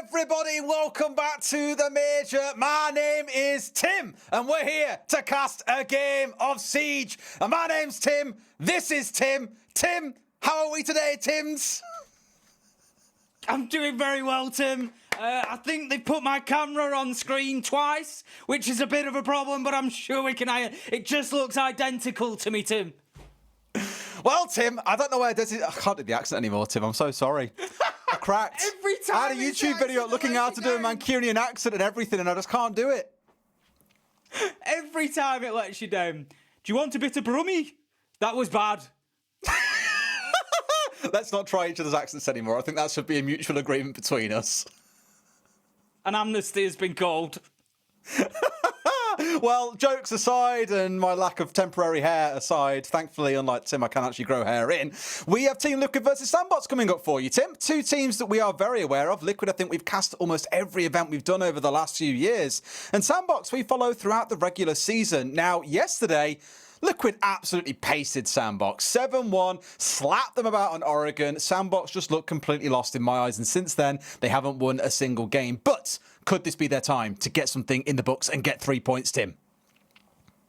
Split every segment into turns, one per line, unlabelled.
everybody, welcome back to the Major. My name is Tim, and we're here to cast a game of Siege. And my name's Tim, this is Tim. Tim, how are we today, Tims?
I'm doing very well, Tim. I think they put my camera on screen twice, which is a bit of a problem, but I'm sure we can hire. It just looks identical to me, Tim.
Well, Tim, I don't know where this is. I can't do the accent anymore, Tim. I'm so sorry. I cracked.
Every time
I had a YouTube video looking how to do a Mancunian accent and everything, and I just can't do it.
Every time it lets you down. Do you want a bit of brummy? That was bad.
Let's not try each other's accents anymore. I think that should be a mutual agreement between us.
An amnesty has been called.
Well, jokes aside and my lack of temporary hair aside, thankfully, unlike Tim, I can actually grow hair in. We have Team Liquid versus SANDBOX coming up for you, Tim. Two teams that we are very aware of. Liquid, I think we've cast almost every event we've done over the last few years. And SANDBOX, we follow throughout the regular season. Now, yesterday, Liquid absolutely pasted SANDBOX. 7-1, slapped them about on Oregon. SANDBOX just looked completely lost in my eyes, and since then, they haven't won a single game. But could this be their time to get something in the books and get 3 points, Tim?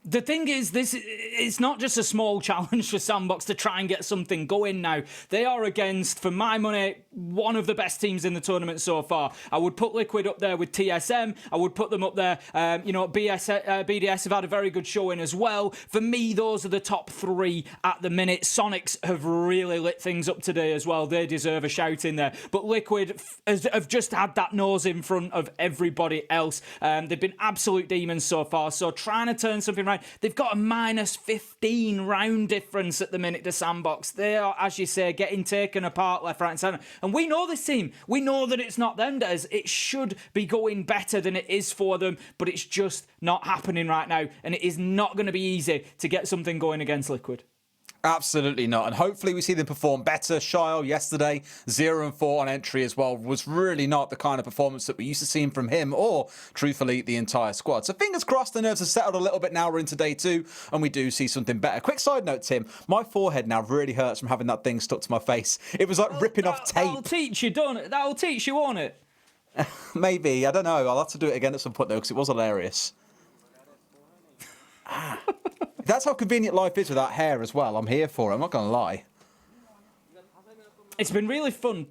The thing is, it's not just a small challenge for SANDBOX to try and get something going now. They are against, for my money, one of the best teams in the tournament so far. I would put Liquid up there with TSM. I would put them up there. BDS have had a very good showing as well. For me, those are the top three at the minute. Sonics have really lit things up today as well. They deserve a shout in there. But Liquid have just had that nose in front of everybody else. They've been absolute demons so far. So trying to turn something right. They've got a minus 15 round difference at the minute to SANDBOX. They are, as you say, getting taken apart left, right and centre. And we know this team. We know that it's not them, Des. It should be going better than it is for them, but it's just not happening right now. And it is not going to be easy to get something going against Liquid.
Absolutely not. And hopefully we see them perform better. Shyle yesterday, 0-4 on entry as well, was really not the kind of performance that we used to see from him or, truthfully, the entire squad. So fingers crossed the nerves have settled a little bit now. We're into day 2 and we do see something better. Quick side note, Tim, my forehead now really hurts from having that thing stuck to my face. It was like ripping off tape.
That'll teach you, don't it? That'll teach you, won't it?
Maybe. I don't know. I'll have to do it again at some point, though, because it was hilarious. That's how convenient life is without hair as well. I'm here for it. I'm not going to lie.
It's been really fun,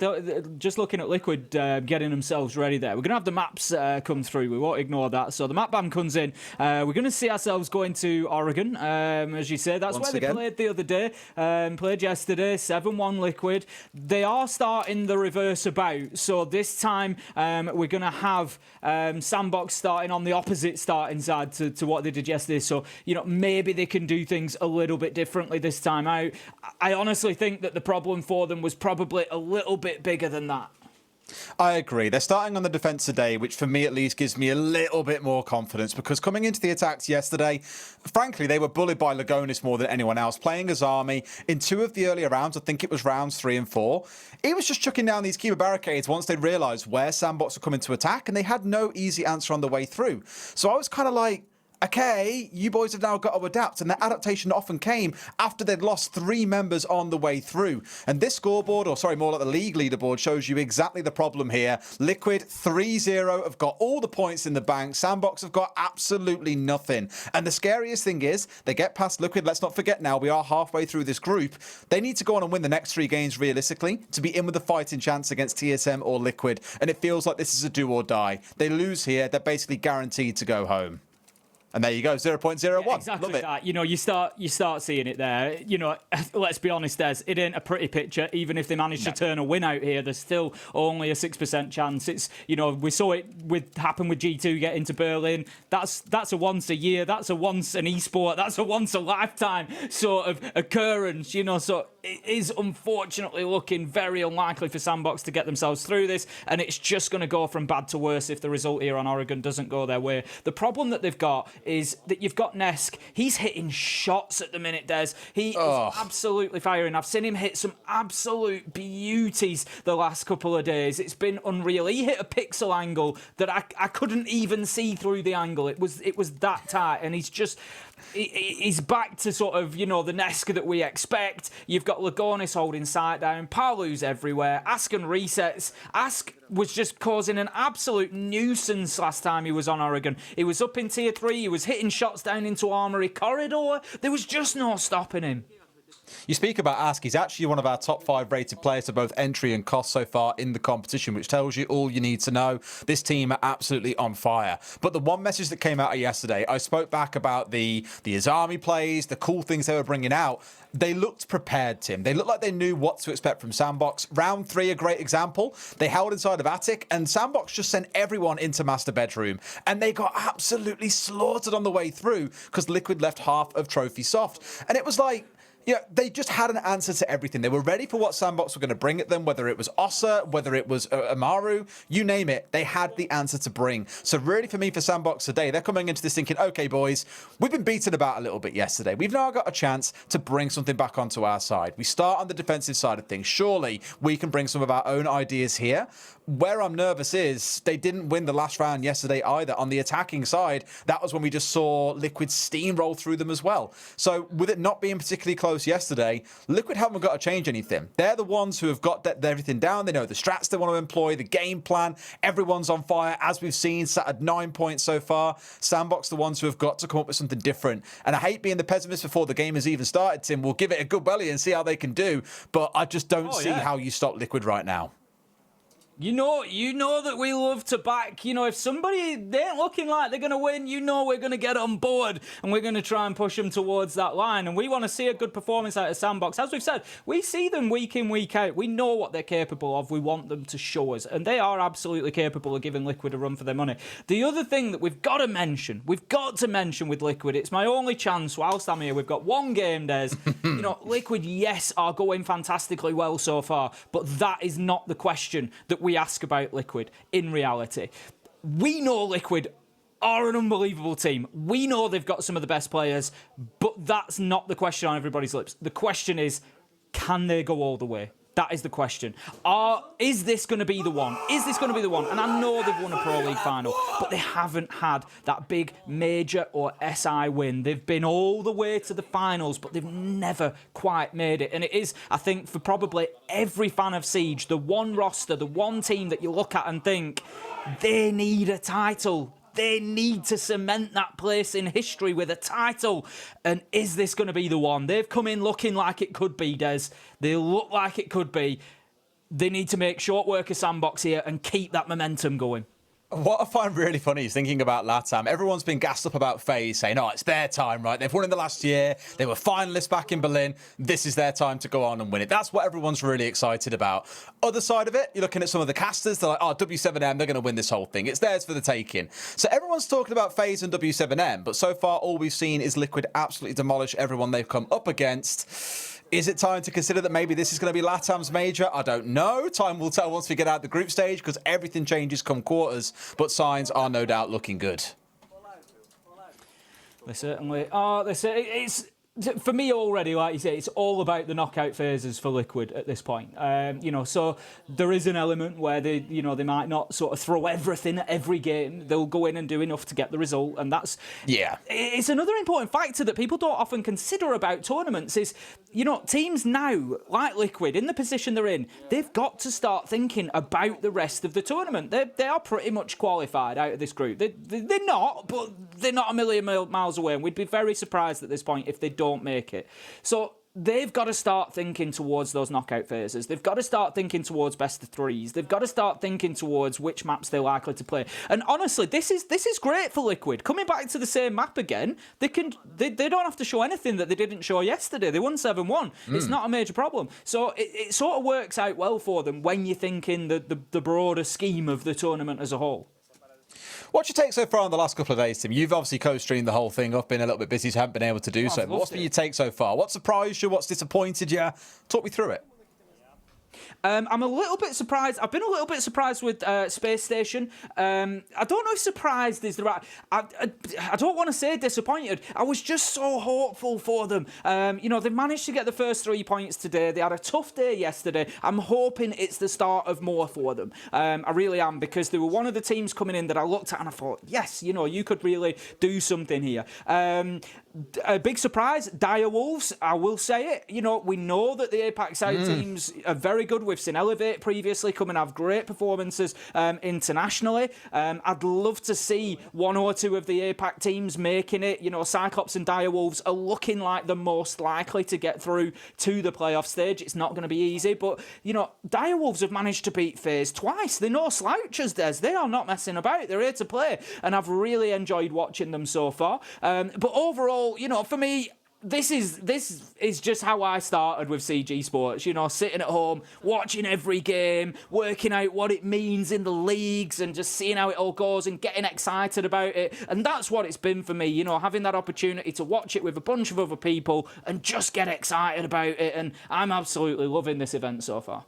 just looking at Liquid getting themselves ready there. We're going to have the maps come through. We won't ignore that. So the map ban comes in. We're going to see ourselves going to Oregon, as you say. That's where they played the other day. Played yesterday, 7-1 Liquid. They are starting the reverse about. So this time we're going to have SANDBOX starting on the opposite starting side to what they did yesterday. So, you know, maybe they can do things a little bit differently this time out. I honestly think that the problem for them was probably a little bit bigger than that.
I agree. They're starting on the defence today, which for me at least gives me a little bit more confidence, because coming into the attacks yesterday, frankly, they were bullied by Lagonis more than anyone else. Playing as Army in 2 of the earlier rounds, I think it was rounds 3 and 4, he was just chucking down these Kiba barricades once they realised where SANDBOX were coming to attack, and they had no easy answer on the way through. So I was kind of like, okay, you boys have now got to adapt, and the adaptation often came after they'd lost 3 members on the way through. And this scoreboard, or sorry, more like the league leaderboard, shows you exactly the problem here. Liquid 3-0 have got all the points in the bank. SANDBOX have got absolutely nothing. And the scariest thing is, they get past Liquid. Let's not forget now, we are halfway through this group. They need to go on and win the next 3 games realistically to be in with a fighting chance against TSM or Liquid. And it feels like this is a do or die. They lose here, they're basically guaranteed to go home. And there you go, 0.01.
Yeah, exactly. Love it. You know, you start seeing it there. You know, let's be honest, Des, it ain't a pretty picture. Even if they manage to turn a win out here, there's still only a 6% chance. It's, you know, we saw it happen with G2 getting to Berlin. That's a once a year. That's a once an esport. That's a once a lifetime sort of occurrence. You know, so it is unfortunately looking very unlikely for SANDBOX to get themselves through this, and it's just going to go from bad to worse if the result here on Oregon doesn't go their way. The problem that they've got is that you've got Nesk. He's hitting shots at the minute, Des. He is absolutely firing. I've seen him hit some absolute beauties the last couple of days. It's been unreal. He hit a pixel angle that I couldn't even see through the angle. It was that tight, and he's just... he's back to sort of, the Neska that we expect. You've got Lagonis holding sight down, Palu's everywhere, Ask and resets. Ask was just causing an absolute nuisance last time he was on Oregon. He was up in tier 3, he was hitting shots down into Armory Corridor. There was just no stopping him.
You speak about Ask, he's actually one of our top 5 rated players for both entry and cost so far in the competition, which tells you all you need to know. This team are absolutely on fire. But the one message that came out of yesterday, I spoke back about the Azami plays, the cool things they were bringing out. They looked prepared, Tim. They looked like they knew what to expect from SANDBOX. Round 3, a great example. They held inside of Attic, and SANDBOX just sent everyone into Master Bedroom, and they got absolutely slaughtered on the way through because Liquid left half of Trophy soft. And it was like, they just had an answer to everything. They were ready for what SANDBOX were going to bring at them, whether it was Ossa, whether it was Amaru, you name it. They had the answer to bring. So really for me, for SANDBOX today, they're coming into this thinking, okay, boys, we've been beaten about a little bit yesterday. We've now got a chance to bring something back onto our side. We start on the defensive side of things. Surely we can bring some of our own ideas here. Where I'm nervous is they didn't win the last round yesterday either. On the attacking side, that was when we just saw Liquid steamroll through them as well. So with it not being particularly close yesterday, Liquid haven't got to change anything. They're the ones who have got everything down. They know the strats they want to employ, the game plan. Everyone's on fire, as we've seen, sat at 9 points so far. SANDBOX the ones who have got to come up with something different. And I hate being the pessimist before the game has even started, Tim. We'll give it a good belly and see how they can do. But I just don't see how you stop Liquid right now.
You know that we love to back. If somebody, they ain't looking like they're going to win, we're going to get on board and we're going to try and push them towards that line. And we want to see a good performance out of SANDBOX. As we've said, we see them week in, week out. We know what they're capable of. We want them to show us. And they are absolutely capable of giving Liquid a run for their money. The other thing that we've got to mention with Liquid, it's my only chance whilst I'm here. We've got one game, Des. Liquid, yes, are going fantastically well so far, but that is not the question that we ask about Liquid in reality. We know Liquid are an unbelievable team. We know they've got some of the best players, but that's not the question on everybody's lips. The question is, can they go all the way? That is the question. Is this going to be the one? Is this going to be the one? And I know they've won a Pro League final, but they haven't had that big major or SI win. They've been all the way to the finals, but they've never quite made it. And it is, I think, for probably every fan of Siege, the one roster, the one team that you look at and think, they need a title. They need to cement that place in history with a title. And is this going to be the one? They've come in looking like it could be, Des. They look like it could be. They need to make short work of SANDBOX here and keep that momentum going.
What I find really funny is thinking about LATAM. Everyone's been gassed up about FaZe, saying, it's their time, right? They've won in the last year. They were finalists back in Berlin. This is their time to go on and win it. That's what everyone's really excited about. Other side of it, you're looking at some of the casters. They're like, W7M, they're going to win this whole thing. It's theirs for the taking. So everyone's talking about FaZe and W7M, but so far all we've seen is Liquid absolutely demolish everyone they've come up against. Is it time to consider that maybe this is going to be LATAM's major? I don't know. Time will tell once we get out the group stage because everything changes come quarters, but signs are no doubt looking good.
They certainly are. For me already, like you say, it's all about the knockout phases for Liquid at this point. So there is an element where they might not sort of throw everything at every game. They'll go in and do enough to get the result, and that's It's another important factor that people don't often consider about tournaments. Is teams now like Liquid in the position they're in, they've got to start thinking about the rest of the tournament. They are pretty much qualified out of this group. They're not, but they're not a million miles away, and we'd be very surprised at this point if they don't make it. So they've got to start thinking towards those knockout phases. They've got to start thinking towards best of threes. They've got to start thinking towards which maps they're likely to play. And honestly, this is great for Liquid. Coming back to the same map again, they don't have to show anything that they didn't show yesterday. They won 7-1. It's not a major problem. So it sort of works out well for them when you think in the broader scheme of the tournament as a whole.
What's your take so far on the last couple of days, Tim? You've obviously co-streamed the whole thing up, been a little bit busy, so haven't been able to do so. But what's been your take so far? What surprised you? What's disappointed you? Talk me through it.
I'm a little bit surprised. I've been a little bit surprised with Space Station. I don't know if surprised is the right... I don't want to say disappointed. I was just so hopeful for them. They managed to get the first 3 points today. They had a tough day yesterday. I'm hoping it's the start of more for them. I really am, because they were one of the teams coming in that I looked at and I thought, yes, you could really do something here. A big surprise, Dire Wolves, I will say it. You know, we know that the APAC side teams are very good. We've seen Elevate previously come and have great performances internationally. I'd love to see one or two of the APAC teams making it. You know, Cyclops and Dire Wolves are looking like the most likely to get through to the playoff stage. It's not going to be easy, but, you know, Dire Wolves have managed to beat FaZe twice. They're no slouchers, Des. They are not messing about. They're here to play, and I've really enjoyed watching them so far. But overall, you know, for me, this is just how I started with CG Sports, you know, sitting at home, watching every game, working out what it means in the leagues and just seeing how it all goes and getting excited about it. And that's what it's been for me, you know, having that opportunity to watch it with a bunch of other people and just get excited about it. And I'm absolutely loving this event so far.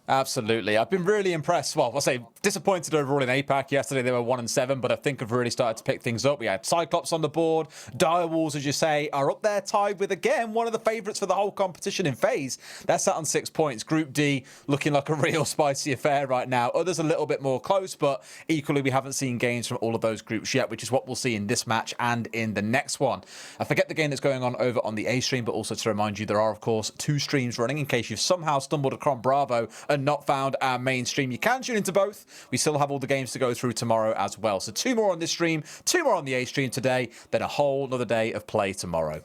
Absolutely. I've been really impressed. Well, I'll say disappointed overall in APAC. Yesterday they were 1-7, but I think have really started to pick things up. We had Cyclops on the board. Dire Wolves, as you say, are up there tied with, again, one of the favourites for the whole competition in FaZe. They're sat on 6 points. Group D looking like a real spicy affair right now. Others a little bit more close, but equally we haven't seen games from all of those groups yet, which is what we'll see in this match and in the next one. I forget the game that's going on over on the A stream, but also to remind you, there are, of course, 2 streams running in case you've somehow stumbled across Bravo and not found our main stream. You can tune into both. We still have all the games to go through tomorrow as well. So 2 more on this stream, 2 more on the A stream today, then a whole another day of play tomorrow.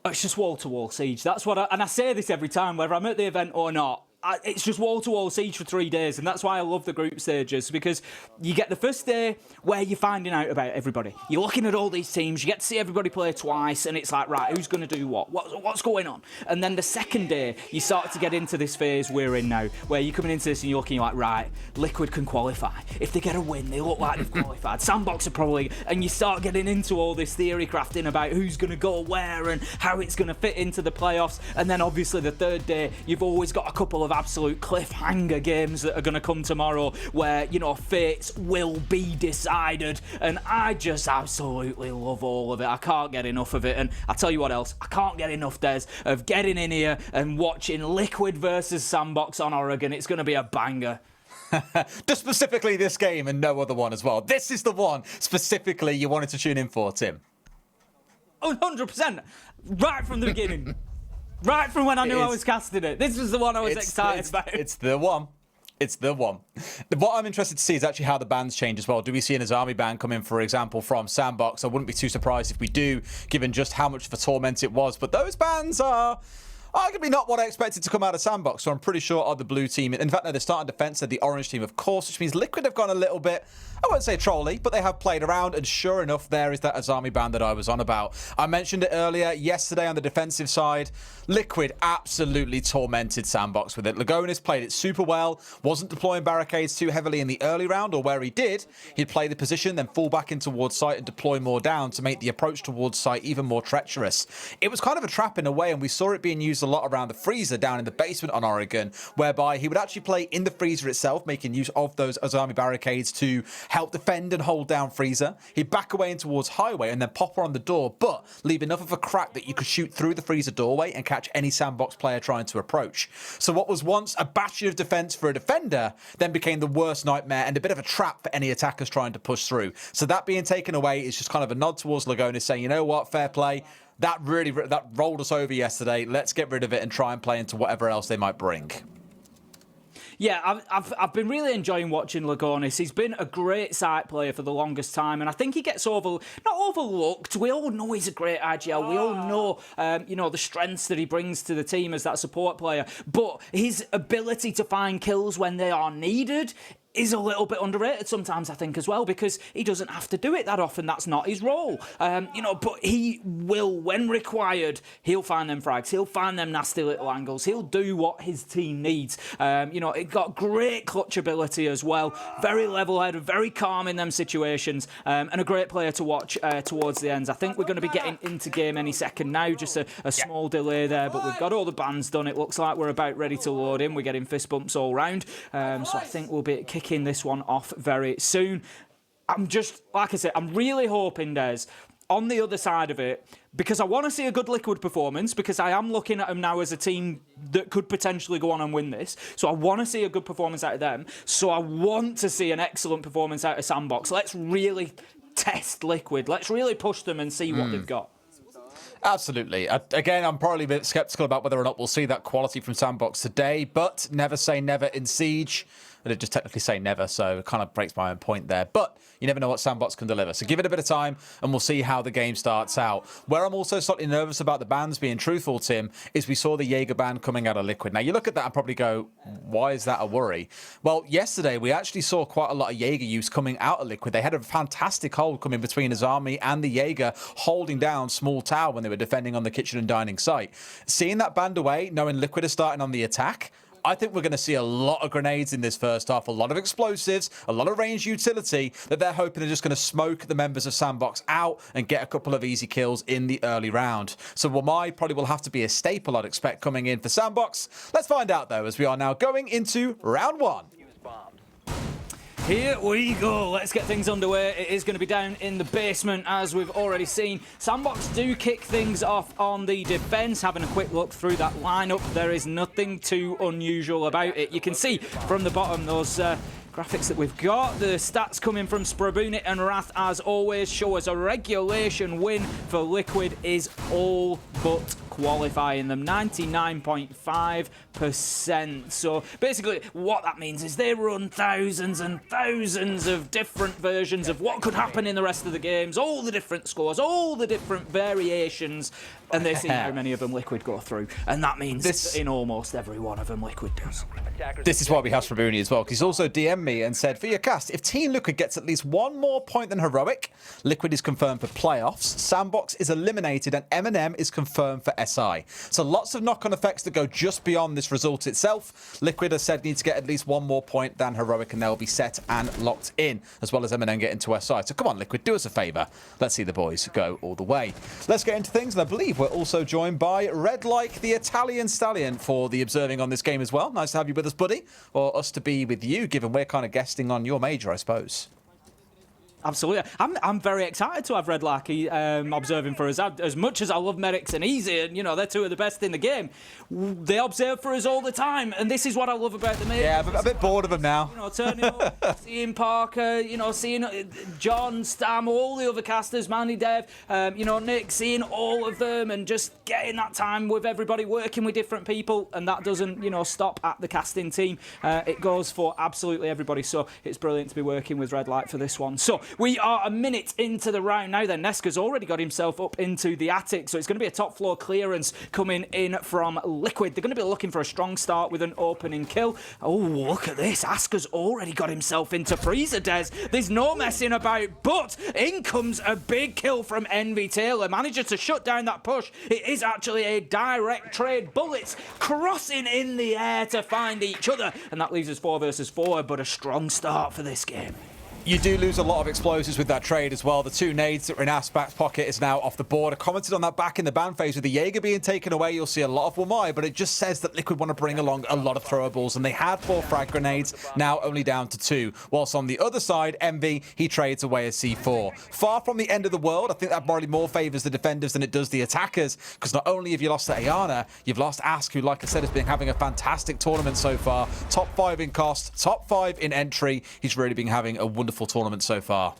It's just wall-to-wall siege. That's what and I say this every time, whether I'm at the event or not. It's just wall-to-wall siege for 3 days, and that's why I love the group stages, because you get the first day where you're finding out about everybody. You're looking at all these teams, you get to see everybody play twice, and it's like, right, who's going to do what? What's going on? And then the second day, you start to get into this phase we're in now, where you're coming into this and you're looking like, right, Liquid can qualify. If they get a win, they look like they've qualified. SANDBOX are probably... And you start getting into all this theory crafting about who's going to go where and how it's going to fit into the playoffs. And then obviously the third day, you've always got a couple of absolute cliffhanger games that are going to come tomorrow where, you know, fates will be decided, and I just absolutely love all of it. I can't get enough of it, and I'll tell you what else, I can't get enough, Des, of getting in here and watching Liquid versus SANDBOX on Oregon. It's going to be a banger.
Just specifically this game and no other one as well. This is the one specifically you wanted to tune in for, Tim.
100%. Right from the beginning. Right from when I knew I was casting it. This was the one I was excited about.
It's the one. It's the one. What I'm interested to see is actually how the bans change as well. Do we see an Azami ban come in, for example, from SANDBOX? I wouldn't be too surprised if we do, given just how much of a torment it was. But those bans are... arguably not what I expected to come out of SANDBOX, so I'm pretty sure are the blue team. In fact, no, they're starting defense, they're the orange team, of course, which means Liquid have gone a little bit, I won't say trolly, but they have played around, and sure enough, there is that Azami ban that I was on about. I mentioned it earlier, yesterday on the defensive side, Liquid absolutely tormented SANDBOX with it. Lagonis played it super well, wasn't deploying barricades too heavily in the early round, or where he did, he'd play the position, then fall back in towards site and deploy more down to make the approach towards site even more treacherous. It was kind of a trap in a way, and we saw it being used a lot around the freezer down in the basement on Oregon, whereby he would actually play in the freezer itself, making use of those Azami barricades to help defend and hold down freezer. He'd back away in towards highway and then pop her on the door, but leave enough of a crack that you could shoot through the freezer doorway and catch any SANDBOX player trying to approach. So what was once a bastion of defense for a defender then became the worst nightmare and a bit of a trap for any attackers trying to push through. So that being taken away is just kind of a nod towards Lagonis saying, you know what, fair play. That rolled us over yesterday. Let's get rid of it and try and play into whatever else they might bring.
Yeah, I've been really enjoying watching Lagonis. He's been a great site player for the longest time, and I think he gets not overlooked. We all know he's a great IGL. We all know, you know, the strengths that he brings to the team as that support player. But his ability to find kills when they are needed is a little bit underrated sometimes, I think, as well, because he doesn't have to do it that often. That's not his role. You know, but he will, when required, he'll find them frags. He'll find them nasty little angles. He'll do what his team needs. You know, it got great clutch ability as well. Very level-headed, very calm in them situations, and a great player to watch towards the ends. I think we're going to be getting into game any second now. Just a small delay there, but we've got all the bans done. It looks like we're about ready to load in. We're getting fist bumps all round. So I think we'll be kicking this one off very soon. I'm just, like I said, I'm really hoping, Des, on the other side of it, because I want to see a good Liquid performance, because I am looking at them now as a team that could potentially go on and win this. So I want to see a good performance out of them. So I want to see an excellent performance out of SANDBOX. Let's really test Liquid. Let's really push them and see what they've got.
Absolutely. Again, I'm probably a bit skeptical about whether or not we'll see that quality from SANDBOX today, but never say never in Siege. I did just technically say never, so it kind of breaks my own point there. But you never know what SANDBOX can deliver. So give it a bit of time, and we'll see how the game starts out. Where I'm also slightly nervous about the bans, being truthful, Tim, is we saw the Jaeger ban coming out of Liquid. Now, you look at that and probably go, why is that a worry? Well, yesterday, we actually saw quite a lot of Jaeger use coming out of Liquid. They had a fantastic hold coming between his army and the Jaeger, holding down Small Tower when they were defending on the kitchen and dining site. Seeing that banned away, knowing Liquid is starting on the attack, I think we're going to see a lot of grenades in this first half, a lot of explosives, a lot of range utility that they're hoping are just going to smoke the members of SANDBOX out and get a couple of easy kills in the early round. So Wamai probably will have to be a staple, I'd expect, coming in for SANDBOX. Let's find out, though, as we are now going into round one.
Here we go. Let's get things underway. It is going to be down in the basement, as we've already seen. SANDBOX do kick things off on the defense. Having a quick look through that lineup, there is nothing too unusual about it. You can see from the bottom those graphics that we've got. The stats coming from Sprabunit and Wrath, as always, show us a regulation win for Liquid is all but qualifying them, 99.5%. So basically what that means is they run thousands and thousands of different versions of what could happen in the rest of the games, all the different scores, all the different variations, and they see how many of them Liquid go through. And that means that in almost every one of them Liquid does.
This is why we have Sprabuni as well, because he's also DM'd me and said, for your cast, if Team Liquid gets at least one more point than Heroic, Liquid is confirmed for playoffs, SANDBOX is eliminated, and M&M is confirmed for SI. So lots of knock-on effects that go just beyond this result itself. Liquid, as said, needs to get at least one more point than Heroic, and they'll be set and locked in, as well as M&M getting to SI. So come on, Liquid, do us a favour. Let's see the boys go all the way. Let's get into things, and I believe we're also joined by Red Like, the Italian Stallion, for the observing on this game as well. Nice to have you with us, buddy, or us to be with you, given we're kind of guesting on your major, I suppose.
Absolutely. I'm very excited to have Red Larky observing for us. As much as I love Merrick's and Easy, and, you know, they're two of the best in the game, they observe for us all the time, and this is what I love about them.
Yeah, I'm a bit bored of them now.
You know, turning up, seeing Parker, you know, seeing John, Stam, all the other casters, Manny, Dev, you know, Nick, seeing all of them and just getting that time with everybody, working with different people, and that doesn't, you know, stop at the casting team. It goes for absolutely everybody, so it's brilliant to be working with Red Light for this one. So we are a minute into the round now. Then Neska's already got himself up into the attic, so it's going to be a top floor clearance coming in from Liquid. They're going to be looking for a strong start with an opening kill. Oh, look at this. Aska's already got himself into freezer, Des. There's no messing about, but in comes a big kill from Envy Taylor. Manages to shut down that push. It is actually a direct trade. Bullets crossing in the air to find each other, and that leaves us 4 versus 4, but a strong start for this game.
You do lose a lot of explosives with that trade as well. The 2 nades that were in Ask's back pocket is now off the board. I commented on that back in the ban phase with the Jaeger being taken away. You'll see a lot of Wamai, but it just says that Liquid want to bring along a lot of throwables, and they had 4 frag grenades, now only down to 2. Whilst on the other side, Envy, he trades away a C4. Far from the end of the world. I think that probably more favours the defenders than it does the attackers, because not only have you lost to Ayana, you've lost Ask, who, like I said, has been having a fantastic tournament so far. Top 5 in cost, top 5 in entry. He's really been having a wonderful tournament so far.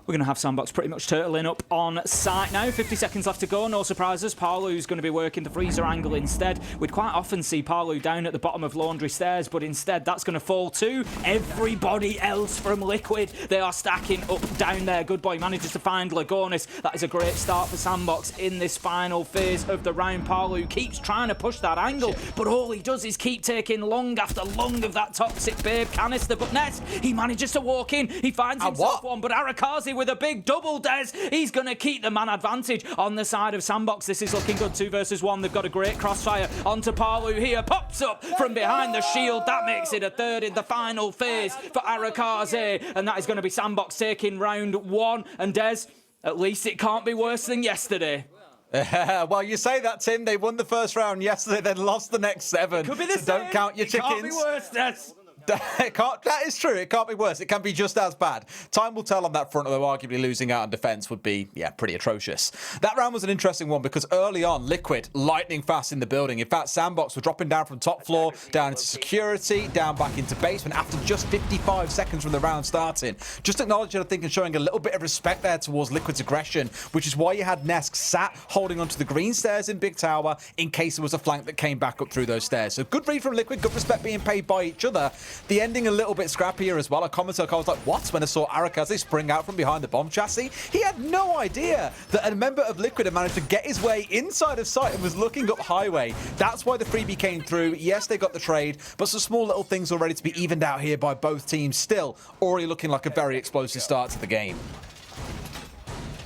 We're going to have SANDBOX pretty much turtling up on site now. 50 seconds left to go. No surprises. Parlu's going to be working the freezer angle instead. We'd quite often see Parlu down at the bottom of Laundry Stairs, but instead that's going to fall to everybody else from Liquid. They are stacking up down there. Good boy manages to find Lagonis. That is a great start for SANDBOX in this final phase of the round. Parlu keeps trying to push that angle, but all he does is keep taking long after long of that toxic babe canister. But Ness, he manages to walk in. He finds himself one, but Arakazi with a big double, Des. He's going to keep the man advantage on the side of SANDBOX. This is looking good. 2 versus 1. They've got a great crossfire onto Parlu here. Pops up from behind the shield. That makes it a 3rd in the final phase for Arakazi. And that is going to be SANDBOX taking round 1. And Des, at least it can't be worse than yesterday.
Well, you say that, Tim. They won the first round yesterday, then lost the next 7.
Could be the
so don't count your chickens.
Can't be worse, Des.
That is true. It can't be worse. It can be just as bad. Time will tell on that front, although arguably losing out on defense would be, pretty atrocious. That round was an interesting one because early on, Liquid lightning fast in the building. In fact, SANDBOX were dropping down from top floor, down into security, down back into basement after just 55 seconds from the round starting. Just acknowledging, I think, and showing a little bit of respect there towards Liquid's aggression, which is why you had Nesk sat holding onto the green stairs in Big Tower in case there was a flank that came back up through those stairs. So good read from Liquid, good respect being paid by each other. The ending a little bit scrappier as well. A commenter, I was like, what? When I saw Arakaze spring out from behind the bomb chassis, he had no idea that a member of Liquid had managed to get his way inside of sight and was looking up highway. That's why the freebie came through. Yes, they got the trade, but some small little things already to be evened out here by both teams. Still, already looking like a very explosive start to the game.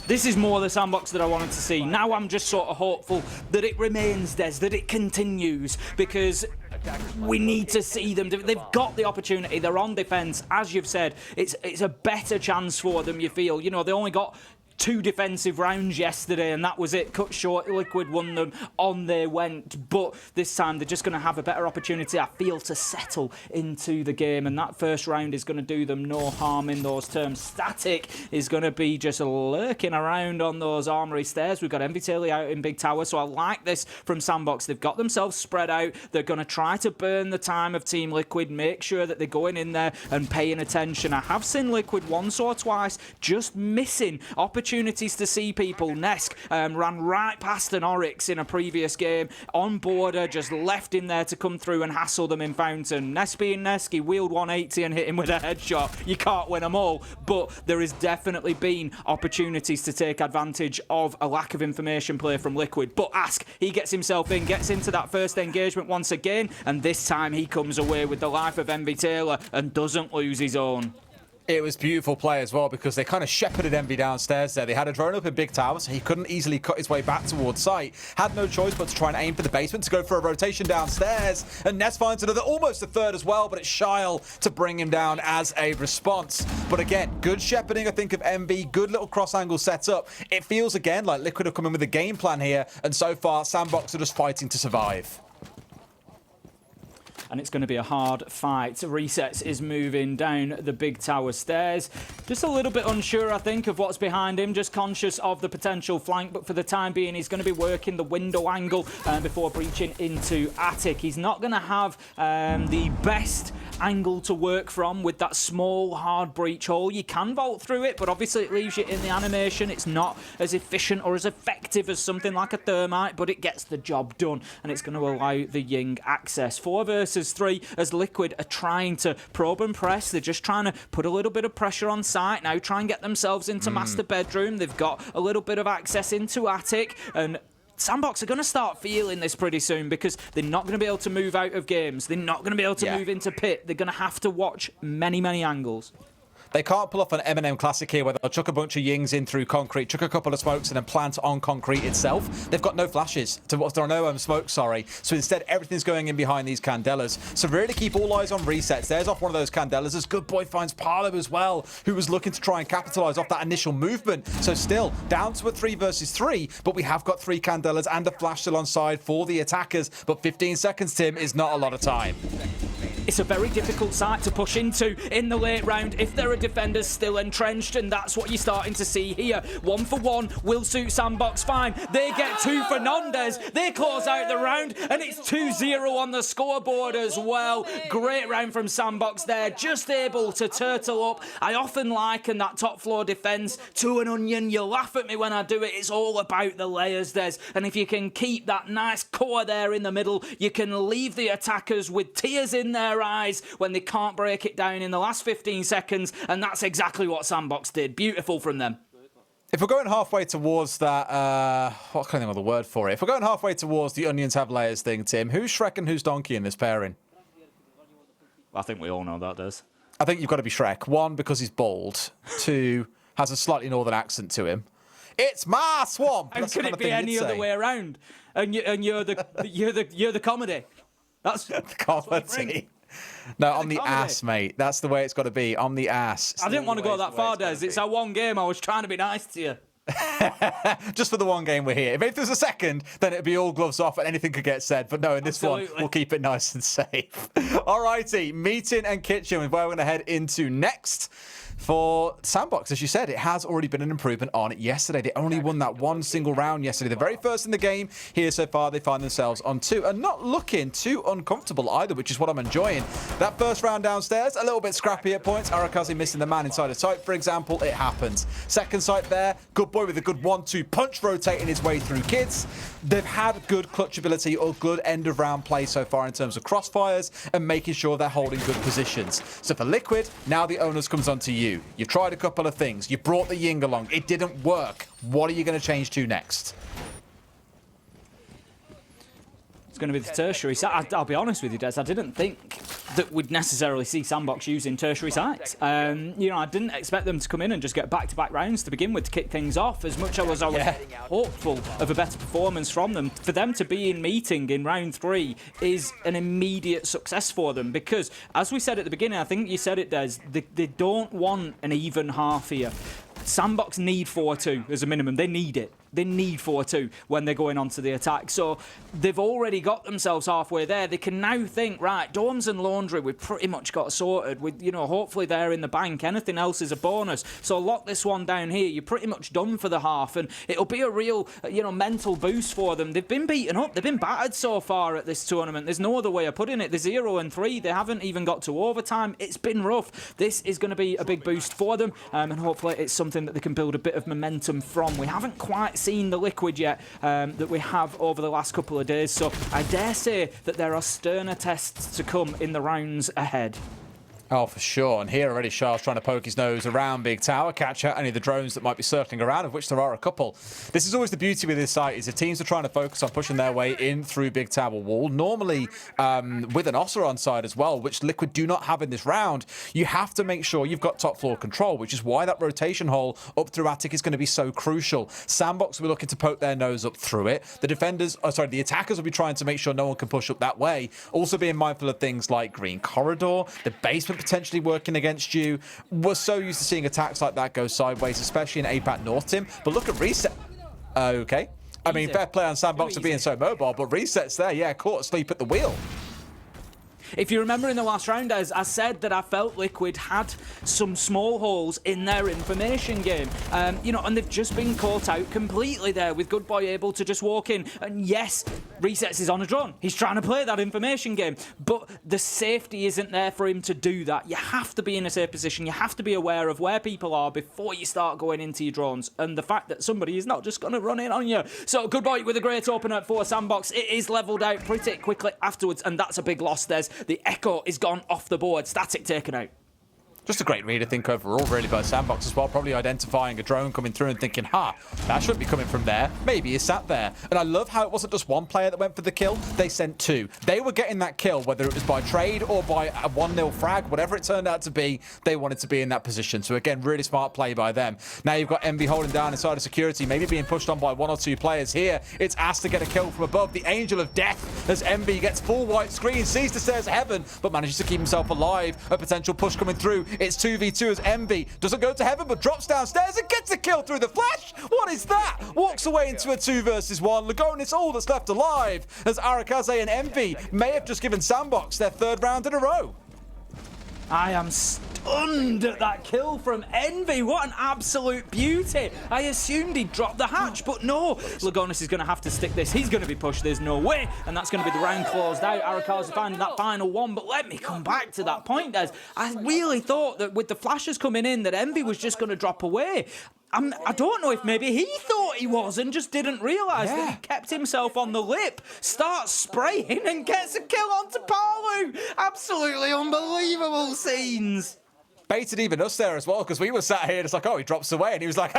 This is more the SANDBOX that I wanted to see. Now I'm just sort of hopeful that it remains, Des, that it continues, because we need to see them. They've got the opportunity. They're on defence. As you've said, it's a better chance for them, you feel. You know, they only got 2 defensive rounds yesterday, and that was it. Cut short, Liquid won them, on they went. But this time, they're just going to have a better opportunity, I feel, to settle into the game, and that first round is going to do them no harm in those terms. Static is going to be just lurking around on those armory stairs. We've got MVTaily out in Big Tower, so I like this from SANDBOX. They've got themselves spread out. They're going to try to burn the time of Team Liquid, make sure that they're going in there and paying attention. I have seen Liquid once or twice just missing opportunities to see people. Nesk ran right past an Oryx in a previous game on border, just left in there to come through and hassle them in Fountain. Nesk being Nesk, he wheeled 180 and hit him with a headshot. You can't win them all, but there has definitely been opportunities to take advantage of a lack of information play from Liquid. But Ask, he gets himself in, gets into that first engagement once again, and this time he comes away with the life of Envy Taylor and doesn't lose his own.
It was beautiful play as well because they kind of shepherded Envy downstairs there. They had a drone up in Big Tower, so he couldn't easily cut his way back towards site. Had no choice but to try and aim for the basement to go for a rotation downstairs. And Ness finds another, almost a third as well, but it's Shyle to bring him down as a response. But again, good shepherding, I think, of Envy. Good little cross-angle setup. It feels, again, like Liquid have come in with a game plan here. And so far, SANDBOX are just fighting to survive.
And it's going to be a hard fight. Resets is moving down the Big Tower stairs. Just a little bit unsure, I think, of what's behind him. Just conscious of the potential flank. But for the time being, he's going to be working the window angle before breaching into Attic. He's not going to have the best angle to work from with that small, hard breach hole. You can vault through it, but obviously it leaves you in the animation. It's not as efficient or as effective as something like a thermite, but it gets the job done. And it's going to allow the Ying access. 4 versus 3 as Liquid are trying to probe and press. They're just trying to put a little bit of pressure on site now, try and get themselves into master bedroom. They've got a little bit of access into Attic, and SANDBOX are going to start feeling this pretty soon because they're not going to be able to move out of games. They're not going to be able to move into pit. They're going to have to watch many, many angles.
They can't pull off an Eminem classic here where they'll chuck a bunch of Yings in through concrete, chuck a couple of smokes and then plant on concrete itself. They've got no flashes. There are no smokes, sorry. So instead, everything's going in behind these Candelas. So really keep all eyes on resets. There's off one of those Candelas as Good Boy finds Parlo as well, who was looking to try and capitalise off that initial movement. So still, down to a 3 versus 3, but we have got 3 Candelas and a flash still on side for the attackers. But 15 seconds, Tim, is not a lot of time.
It's a very difficult site to push into in the late round if there are defenders still entrenched, and that's what you're starting to see here. 1 for 1 will suit SANDBOX fine. They get 2 for Nondez. They close out the round, and it's 2-0 on the scoreboard as well. Great round from SANDBOX there, just able to turtle up. I often liken that top floor defence to an onion. You laugh at me when I do it. It's all about the layers, Des. And if you can keep that nice core there in the middle, you can leave the attackers with tears in their eyes when they can't break it down in the last 15 seconds, and that's exactly what SANDBOX did. Beautiful from them.
If we're going halfway towards that, what can I think of the word for it? If we're going halfway towards the onions have layers thing, Tim, who's Shrek and who's Donkey in this pairing?
I think we all know that, Des.
I think you've got to be Shrek. 1, because he's bald. 2, has a slightly northern accent to him. It's my swamp.
How could it be any other way around? And you're the comedy. That's
the comedy. No, I'm the ass, mate. That's the way it's got to be. I'm the ass.
I didn't want to go that far, Des. It's our one game. I was trying to be nice to you.
Just for the one game we're here. If there's a second, then it'd be all gloves off and anything could get said. But no, in this one, we'll keep it nice and safe. Alrighty, meeting and kitchen is where we're going to head into next. For SANDBOX, as you said, it has already been an improvement on it yesterday. They only won that one single round yesterday. The very first in the game. Here so far, they find themselves on 2 and not looking too uncomfortable either, which is what I'm enjoying. That first round downstairs, a little bit scrappy at points. Arakaze missing the man inside of sight, for example. It happens. Second sight there, good boy with a good 1-2 punch rotating his way through kids. They've had good clutch ability or good end of round play so far in terms of crossfires and making sure they're holding good positions. So for Liquid, now the onus comes onto you. You tried a couple of things. You brought the Ying along. It didn't work. What are you going to change to next?
It's going to be the tertiary site. I'll be honest with you, Des. I didn't think that we'd necessarily see SANDBOX using tertiary sites. I didn't expect them to come in and just get back-to-back rounds to begin with to kick things off. As much as I was hopeful of a better performance from them, for them to be in meeting in round 3 is an immediate success for them because, as we said at the beginning, I think you said it, Des, they don't want an even half here. SANDBOX need 4-2 as a minimum. They need it. They need 4-2 when they're going onto the attack. So they've already got themselves halfway there. They can now think, right, Dorms and Laundry, we've pretty much got sorted. With, hopefully they're in the bank. Anything else is a bonus. So lock this one down here. You're pretty much done for the half. And it'll be a real, mental boost for them. They've been beaten up. They've been battered so far at this tournament. There's no other way of putting it. They're 0-3. They haven't even got to overtime. It's been rough. This is going to be a big boost for them. And hopefully it's something that they can build a bit of momentum from. We haven't quite seen the Liquid yet that we have over the last couple of days, so I dare say that there are sterner tests to come in the rounds ahead.
Oh, for sure. And here already Charles trying to poke his nose around Big Tower, catch out any of the drones that might be circling around, of which there are a couple. This is always the beauty with this site, is the teams are trying to focus on pushing their way in through Big Tower wall, normally with an Ossa on side as well, which Liquid do not have in this round. You have to make sure you've got top floor control, which is why that rotation hole up through Attic is going to be so crucial. SANDBOX will be looking to poke their nose up through it. The attackers will be trying to make sure no one can push up that way. Also being mindful of things like Green Corridor, the basement potentially working against you. We're so used to seeing attacks like that go sideways, especially in APAC North, Tim. But look at Reset. Okay. I mean, fair play on SANDBOX for being so mobile, but Reset's there. Yeah, caught asleep at the wheel.
If you remember in the last round, as I said that I felt Liquid had some small holes in their information game. And they've just been caught out completely there with Good Boy able to just walk in. And yes, Resets is on a drone. He's trying to play that information game. But the safety isn't there for him to do that. You have to be in a safe position. You have to be aware of where people are before you start going into your drones. And the fact that somebody is not just going to run in on you. So Good Boy with a great opener for SANDBOX. It is levelled out pretty quickly afterwards. And that's a big loss. The Echo is gone off the board. Static taken out.
Just a great read, I think, overall, really, by SANDBOX as well. Probably identifying a drone coming through and thinking, that shouldn't be coming from there. Maybe it's sat there. And I love how it wasn't just one player that went for the kill. They sent 2. They were getting that kill, whether it was by trade or by a 1-0 frag, whatever it turned out to be, they wanted to be in that position. So, again, really smart play by them. Now you've got Envy holding down inside of security, maybe being pushed on by 1 or 2 players here. It's asked to get a kill from above. The Angel of Death, as Envy gets full white screen, sees the stairs of heaven, but manages to keep himself alive. A potential push coming through. It's 2v2 as Envy doesn't go to heaven, but drops downstairs and gets a kill through the flash. What is that? Walks away into a 2 versus 1. Lagonis all that's left alive, as Arakaze and Envy may have just given SANDBOX their 3rd round in a row.
I am stunned at that kill from Envy. What an absolute beauty. I assumed he'd drop the hatch, but no. Lagonis is going to have to stick this. He's going to be pushed. There's no way. And that's going to be the round closed out. Arakaze finding that final one. But let me come back to that point, Des. I really thought that with the flashes coming in that Envy was just going to drop away. I don't know if maybe he thought he was and just didn't realise that he kept himself on the lip, starts spraying and gets a kill onto Palu. Absolutely unbelievable scenes.
Baited even us there as well, because we were sat here just like, he drops away, and he was like,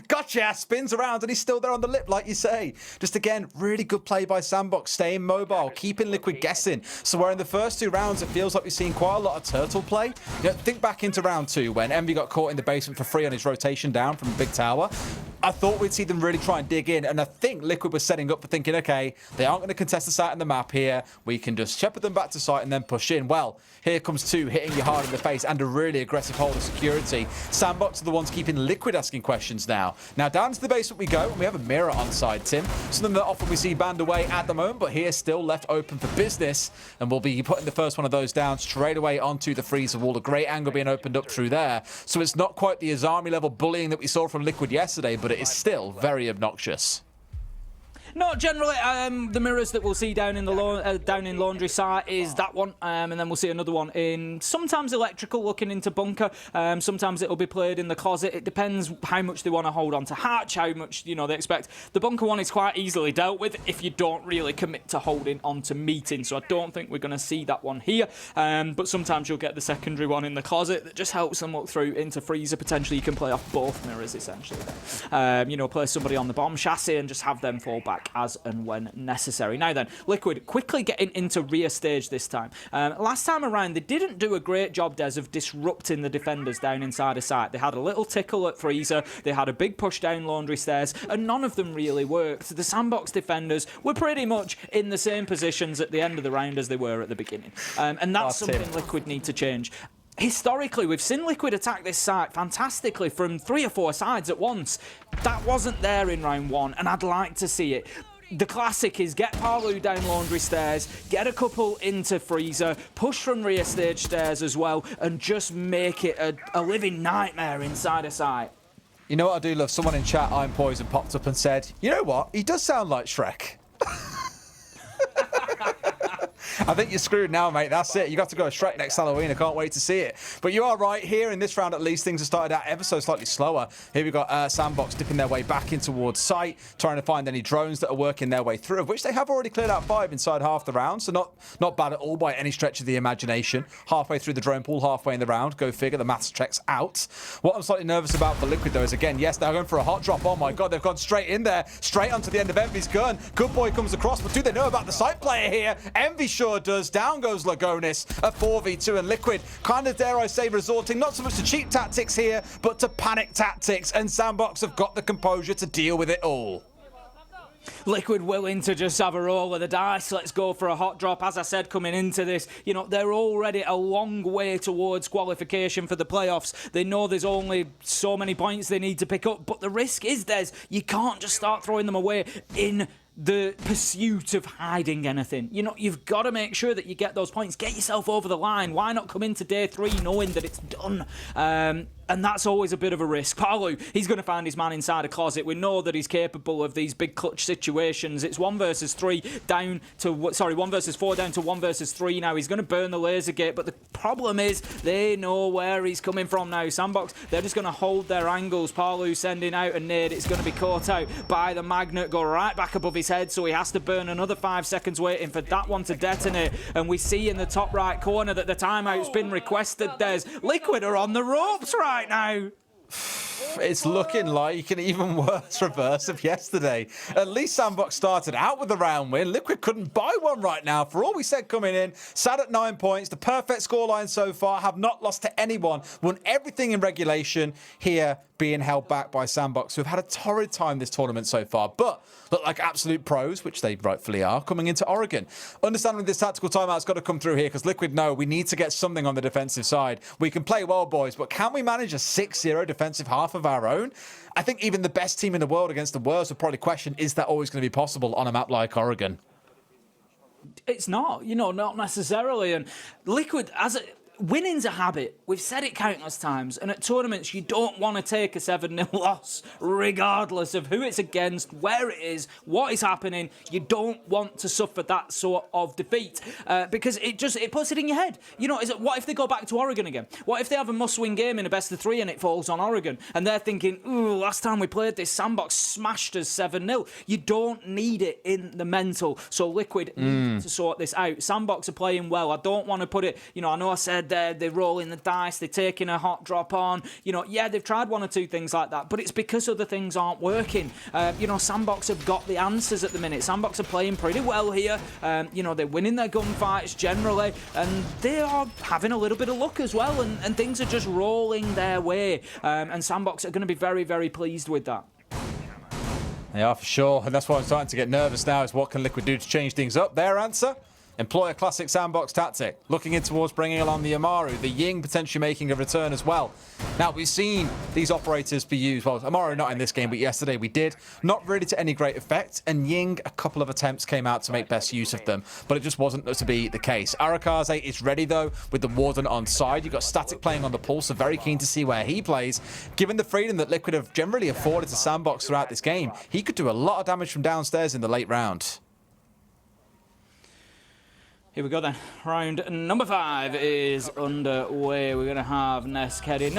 gotcha, spins around, and he's still there on the lip, like you say. Just again, really good play by SANDBOX, staying mobile, keeping Liquid guessing. So where in the first 2 rounds, it feels like we've seen quite a lot of turtle play. Think back into round 2, when Envy got caught in the basement for free on his rotation down from Big Tower. I thought we'd see them really try and dig in, and I think Liquid was setting up for thinking, okay, they aren't going to contest the site on the map here. We can just shepherd them back to site and then push in. Well, here comes two hitting you hard in the face and a really aggressive hold of security. SANDBOX are the ones keeping Liquid asking questions now. Now down to the basement we go, and we have a mirror on side, Tim. Something that often we see banned away at the moment, but here still left open for business, and we'll be putting the first one of those down straight away onto the freezer wall. A great angle being opened up through there. So it's not quite the Azami level bullying that we saw from Liquid yesterday, but it is still very obnoxious.
Not generally. The mirrors that we'll see down in the down in laundry site is that one, and then we'll see another one in sometimes electrical, looking into bunker. Sometimes it'll be played in the closet. It depends how much they want to hold on to hatch, how much they expect. The bunker one is quite easily dealt with if you don't really commit to holding on to meeting. So I don't think we're going to see that one here. But sometimes you'll get the secondary one in the closet that just helps them look through into freezer. Potentially you can play off both mirrors essentially. Play somebody on the bomb chassis and just have them fall back as and when necessary. Now then, Liquid quickly getting into rear stage this time. Last time around, they didn't do a great job, Des, of disrupting the defenders down inside a site. They had a little tickle at freezer, they had a big push down laundry stairs, and none of them really worked. The SANDBOX defenders were pretty much in the same positions at the end of the round as they were at the beginning. And that's something Liquid need to change. Historically, we've seen Liquid attack this site fantastically from 3 or 4 sides at once. That wasn't there in round 1, and I'd like to see it. The classic is get Palu down laundry stairs, get a couple into freezer, push from rear stage stairs as well, and just make it a living nightmare inside a site.
You know what I do love? Someone in chat, I'm Poison, popped up and said, you know what? He does sound like Shrek. I think you're screwed now, mate. That's it. You got to go Shrek next Halloween. I can't wait to see it. But you are right. Here in this round, at least, things have started out ever so slightly slower. Here we've got SANDBOX dipping their way back in towards site, trying to find any drones that are working their way through, of which they have already cleared out 5 inside half the round. So not bad at all by any stretch of the imagination. Halfway through the drone pool, halfway in the round. Go figure, the maths checks out. What I'm slightly nervous about for Liquid, though, is, again, yes, they're going for a hot drop. Oh, my God, they've gone straight in there, straight onto the end of Envy's gun. Good boy comes across, but do they know about the site player here? Envy sure does. Down goes Lagonis, a 4v2, and Liquid kind of, dare I say, resorting not so much to cheap tactics here, but to panic tactics, and SANDBOX have got the composure to deal with it all.
Liquid willing to just have a roll of the dice. Let's go for a hot drop. As I said, coming into this, they're already a long way towards qualification for the playoffs. They know there's only so many points they need to pick up, but the risk is you can't just start throwing them away in the pursuit of hiding anything. You've got to make sure that you get those points. Get yourself over the line. Why not come into day 3 knowing that it's done? And that's always a bit of a risk. Palu, he's going to find his man inside a closet. We know that he's capable of these big clutch situations. It's 1 versus 3 down to, sorry, 1 versus 4 down to 1 versus 3 now. He's going to burn the laser gate, but the problem is they know where he's coming from now. SANDBOX, they're just going to hold their angles. Palu sending out a nade. It's going to be caught out by the magnet, go right back above his head, so he has to burn another 5 seconds waiting for that one to detonate. And we see in the top right corner that the timeout's been requested. There's Liquid are on the ropes right now.
It's looking like an even worse reverse of yesterday. At least SANDBOX started out with a round win. Liquid couldn't buy one right now. For all we said coming in, sat at 9 points, the perfect scoreline so far, have not lost to anyone, won everything in regulation. Here, being held back by SANDBOX, who have had a torrid time this tournament so far, but look like absolute pros, which they rightfully are, coming into Oregon. Understanding this tactical timeout's got to come through here, because Liquid know we need to get something on the defensive side. We can play well, boys, but can we manage a 6-0 defensive half of our own? I think even the best team in the world against the worst would probably question, is that always going to be possible on a map like Oregon?
It's not, not necessarily. And Liquid, winning's a habit. We've said it countless times. And at tournaments, you don't want to take a 7-0 loss, regardless of who it's against, where it is, what is happening. You don't want to suffer that sort of defeat because it puts it in your head. What if they go back to Oregon again? What if they have a must-win game in a best-of-3 and it falls on Oregon? And they're thinking, ooh, last time we played this, SANDBOX smashed us 7-0. You don't need it in the mental. So Liquid need to sort this out. SANDBOX are playing well. I don't want to put it, I know I said they're rolling the dice, they're taking a hot drop on. Yeah, they've tried 1 or 2 things like that, but it's because other things aren't working. SANDBOX have got the answers at the minute. SANDBOX are playing pretty well here. They're winning their gunfights generally, and they are having a little bit of luck as well, and things are just rolling their way. And SANDBOX are going to be very, very pleased with that.
They are for sure, and that's why I'm starting to get nervous now, is what can Liquid do to change things up? Their answer? Employ a classic SANDBOX tactic, looking in towards bringing along the Amaru, the Ying potentially making a return as well. Now, we've seen these operators be used, well, Amaru not in this game, but yesterday we did, not really to any great effect, and Ying, a couple of attempts came out to make best use of them, but it just wasn't to be the case. Arakaze is ready, though, with the Warden on side. You've got Static playing on the pulse, so very keen to see where he plays. Given the freedom that Liquid have generally afforded to SANDBOX throughout this game, he could do a lot of damage from downstairs in the late round.
Here we go then. Round number 5 is underway. We're going to have Nesk heading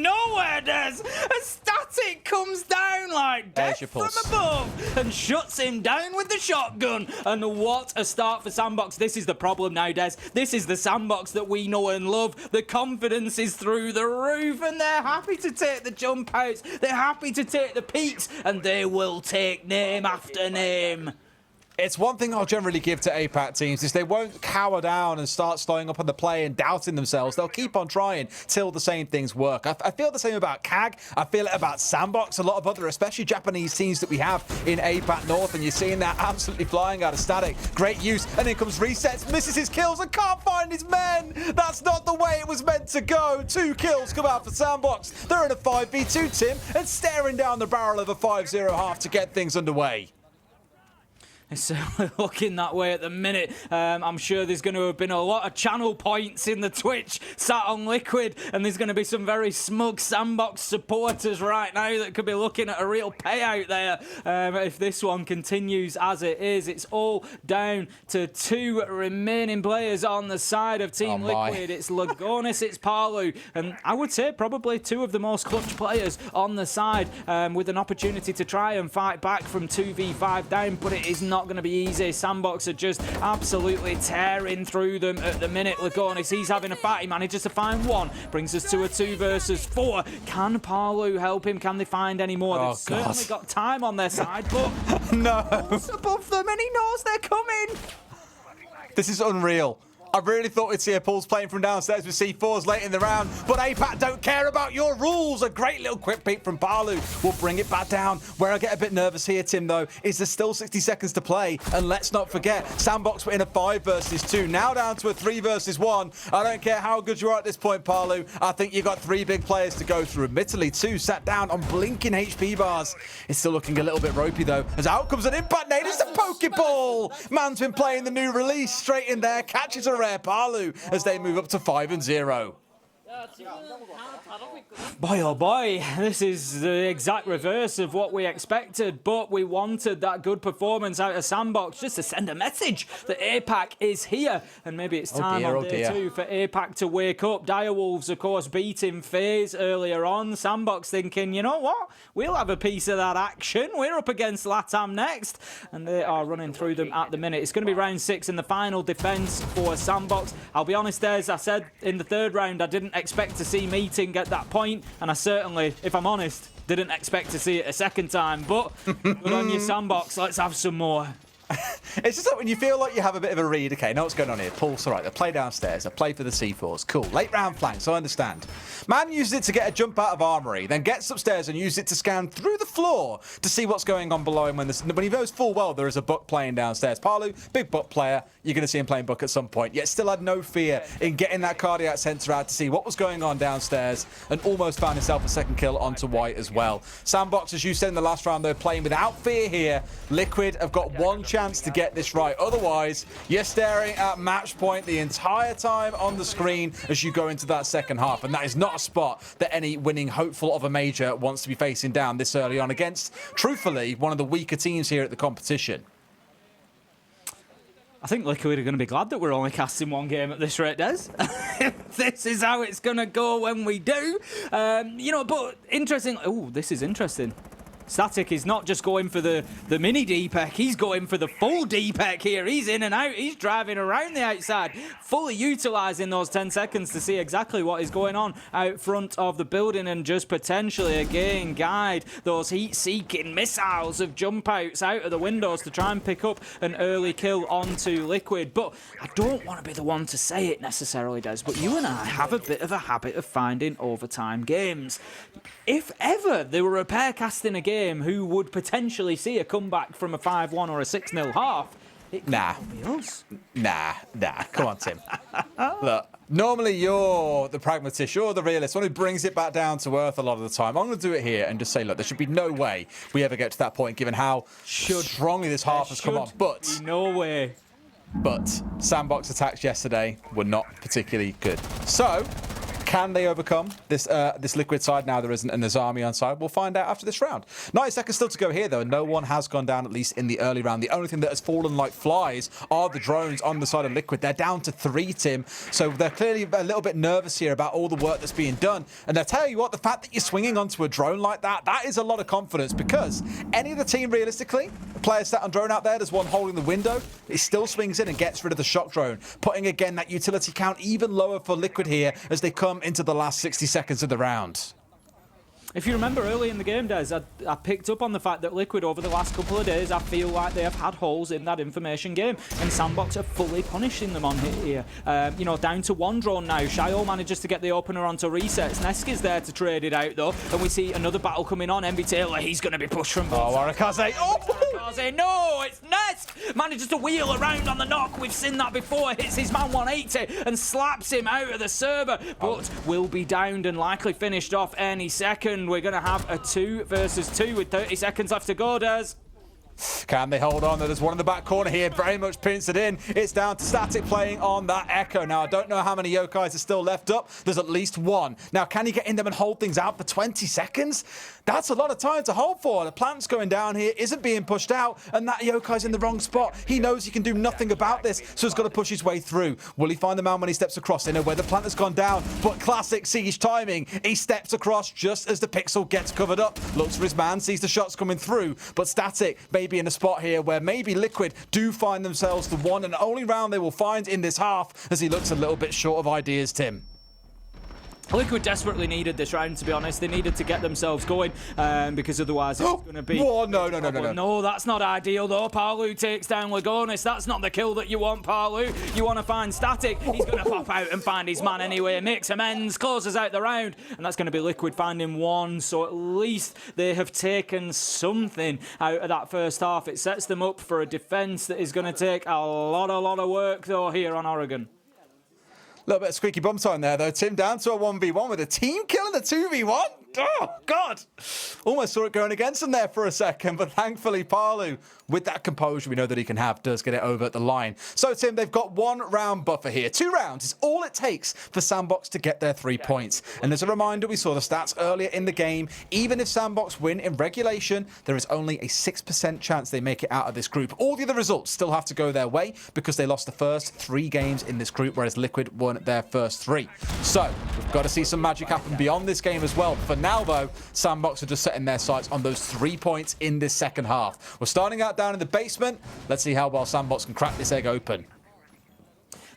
nowhere, Des. A Static comes down like death from above and shuts him down with the shotgun. And what a start for SANDBOX. This is the problem now, Des. This is the SANDBOX that we know and love. The confidence is through the roof and they're happy to take the jump outs. They're happy to take the peaks and they will take name after name.
It's one thing I'll generally give to APAC teams is they won't cower down and start slowing up on the play and doubting themselves. They'll keep on trying till the same things work. I feel the same about CAG. I feel it about SANDBOX, a lot of other, especially Japanese teams that we have in APAC North, and you're seeing that absolutely flying out of Static. Great use, and in comes Resets, misses his kills and can't find his men. That's not the way it was meant to go. 2 kills come out for SANDBOX. They're in a 5v2, Tim, and staring down the barrel of a 5-0 half to get things underway.
It's looking that way at the minute. I'm sure there's going to have been a lot of channel points in the Twitch sat on Liquid, and there's going to be some very smug SANDBOX supporters right now that could be looking at a real payout there if this one continues as it is. It's all down to 2 remaining players on the side of Team Liquid. It's Lagonis, it's Palu, and I would say probably 2 of the most clutch players on the side with an opportunity to try and fight back from 2v5 down, but it is not going to be easy. SANDBOX are just absolutely tearing through them at the minute. Lagonis, he's having a fight. He manages to find 1. Brings us to a 2 versus 4. Can Palu help him? Can they find any more? They've certainly got time on their side, but
no,
above them, and he knows they're coming.
This is unreal. I really thought we'd see a Pulse playing from downstairs with C4s late in the round, but APAC don't care about your rules. A great little quick peek from Palu will bring it back down. Where I get a bit nervous here, Tim, though, is there's still 60 seconds to play, and let's not forget, SANDBOX were in a 5 versus 2, now down to a 3 versus 1. I don't care how good you are at this point, Palu. I think you've got 3 big players to go through. Admittedly, 2 sat down on blinking HP bars. It's still looking a little bit ropey, though, as out comes an impact nade. It's a Pokeball! Man's been playing the new release straight in there, catches a rare Palu as they move up to 5-0.
Boy, oh boy, this is the exact reverse of what we expected, but we wanted that good performance out of SANDBOX just to send a message that APAC is here, and maybe it's time on day 2 for APAC to wake up. Direwolves, of course, beating FaZe earlier on. SANDBOX thinking, you know what, we'll have a piece of that action. We're up against LATAM next, and they are running through them at the minute. It's going to be round 6 and the final defense for SANDBOX. I'll be honest, as I said in the 3rd round, I didn't expect to see Meeting at that point, and I certainly, if I'm honest, didn't expect to see it a 2nd time, but good on you, SANDBOX. Let's have some more.
It's just like when you feel like you have a bit of a read. Okay, know what's going on here. Pulse, all right, they play downstairs. They play for the C4s. Cool. Late round flanks, I understand. Man uses it to get a jump out of armory, then gets upstairs and uses it to scan through the floor to see what's going on below him when he knows full well there is a Buck playing downstairs. Palu, big Buck player. You're going to see him playing Buck at some point, yet still had no fear in getting that cardiac sensor out to see what was going on downstairs and almost found himself a 2nd kill onto White as well. SANDBOX, as you said in the last round, they're playing without fear here. Liquid have got 1 chance to get this right. Otherwise, you're staring at match point the entire time on the screen as you go into that 2nd half. And that is not a spot that any winning hopeful of a major wants to be facing down this early on against, truthfully, one of the weaker teams here at the competition.
I think Liquid are going to be glad that we're only casting 1 game at this rate, Des. This is how it's going to go when we do. You know, but interesting. Oh, this is interesting. Static is not just going for the mini D-Peck, he's going for the full D-Peck here. He's in and out, he's driving around the outside, fully utilising those 10 seconds to see exactly what is going on out front of the building and just potentially again guide those heat-seeking missiles of jump-outs out of the windows to try and pick up an early kill onto Liquid. But I don't want to be the one to say it necessarily, Des, but you and I have a bit of a habit of finding overtime games. If ever there were a pair casting a game game who would potentially see a comeback from a 5-1 or a 6-0 half, it could
Nah.
be us.
Nah. Come on, Tim. Look, normally you're the pragmatist, you're the realist, one who brings it back down to earth a lot of the time. I'm going to do it here and just say, look, there should be no way we ever get to that point, given how strongly this half has come on. But
no way.
But SANDBOX attacks yesterday were not particularly good. So, can they overcome this Liquid side now there isn't an Azami on side? We'll find out after this round. 90 seconds still to go here, though, and no one has gone down, at least in the early round. The only thing that has fallen like flies are the drones on the side of Liquid. They're down to 3, Tim, so they're clearly a little bit nervous here about all the work that's being done. And I tell you what, the fact that you're swinging onto a drone like that, that is a lot of confidence, because any of the team, realistically, the player sat on drone out there, there's one holding the window, he still swings in and gets rid of the shock drone, putting, again, that utility count even lower for Liquid here as they come into the last 60 seconds of the round.
If you remember early in the game, Des, I picked up on the fact that Liquid over the last couple of days, I feel like they have had holes in that information game, and SANDBOX are fully punishing them on here. You know, down to 1 drone now. Shio manages to get the opener onto resets. Neski's there to trade it out, though, and we see another battle coming on. MB Taylor, he's going to be pushed from both sides.
Arakaze.
Arakaze, no, it's Nesk! Manages to wheel around on the knock. We've seen that before. Hits his man 180 and slaps him out of the server, but will be downed and likely finished off any second. We're going to have a 2 versus 2 with 30 seconds left to go, Des.
Can they hold on? There's one in the back corner here, very much pins it in. It's down to Static playing on that Echo. Now, I don't know how many Yokais are still left up. There's at least 1. Now, can he get in them and hold things out for 20 seconds? That's a lot of time to hold for. The plant's going down here, isn't being pushed out, and that Yokai's in the wrong spot. He knows he can do nothing about this, so he's got to push his way through. Will he find the man when he steps across? They know where the plant has gone down, but classic Siege timing. He steps across just as the pixel gets covered up. Looks for his man, sees the shots coming through, but Static may be in a spot here where maybe Liquid do find themselves the one and only round they will find in this half, as he looks a little bit short of ideas, Tim.
Liquid desperately needed this round, to be honest. They needed to get themselves going because otherwise it's going to be...
Oh, no.
No, that's not ideal, though. Palu takes down Lagonis. That's not the kill that you want, Palu. You want to find Static. He's going to pop out and find his man anyway. Makes amends, closes out the round, and that's going to be Liquid finding 1. So at least they have taken something out of that first half. It sets them up for a defense that is going to take a lot of work, though, here on Oregon.
A little bit of squeaky bum time there, though. Tim down to a 1v1 with a team killing the 2v1. Oh, God. Almost saw it going against him there for a second, but thankfully Palu, with that composure we know that he can have, does get it over at the line. So, Tim, they've got 1 round buffer here. 2 rounds is all it takes for SANDBOX to get their 3 points. And as a reminder, we saw the stats earlier in the game. Even if SANDBOX win in regulation, there is only a 6% chance they make it out of this group. All the other results still have to go their way because they lost the first 3 games in this group, whereas Liquid won their first 3. So, we've got to see some magic happen beyond this game as well. For now, though, SANDBOX are just setting their sights on those 3 points in this second half. We're starting out down in the basement. Let's see how well SANDBOX can crack this egg open.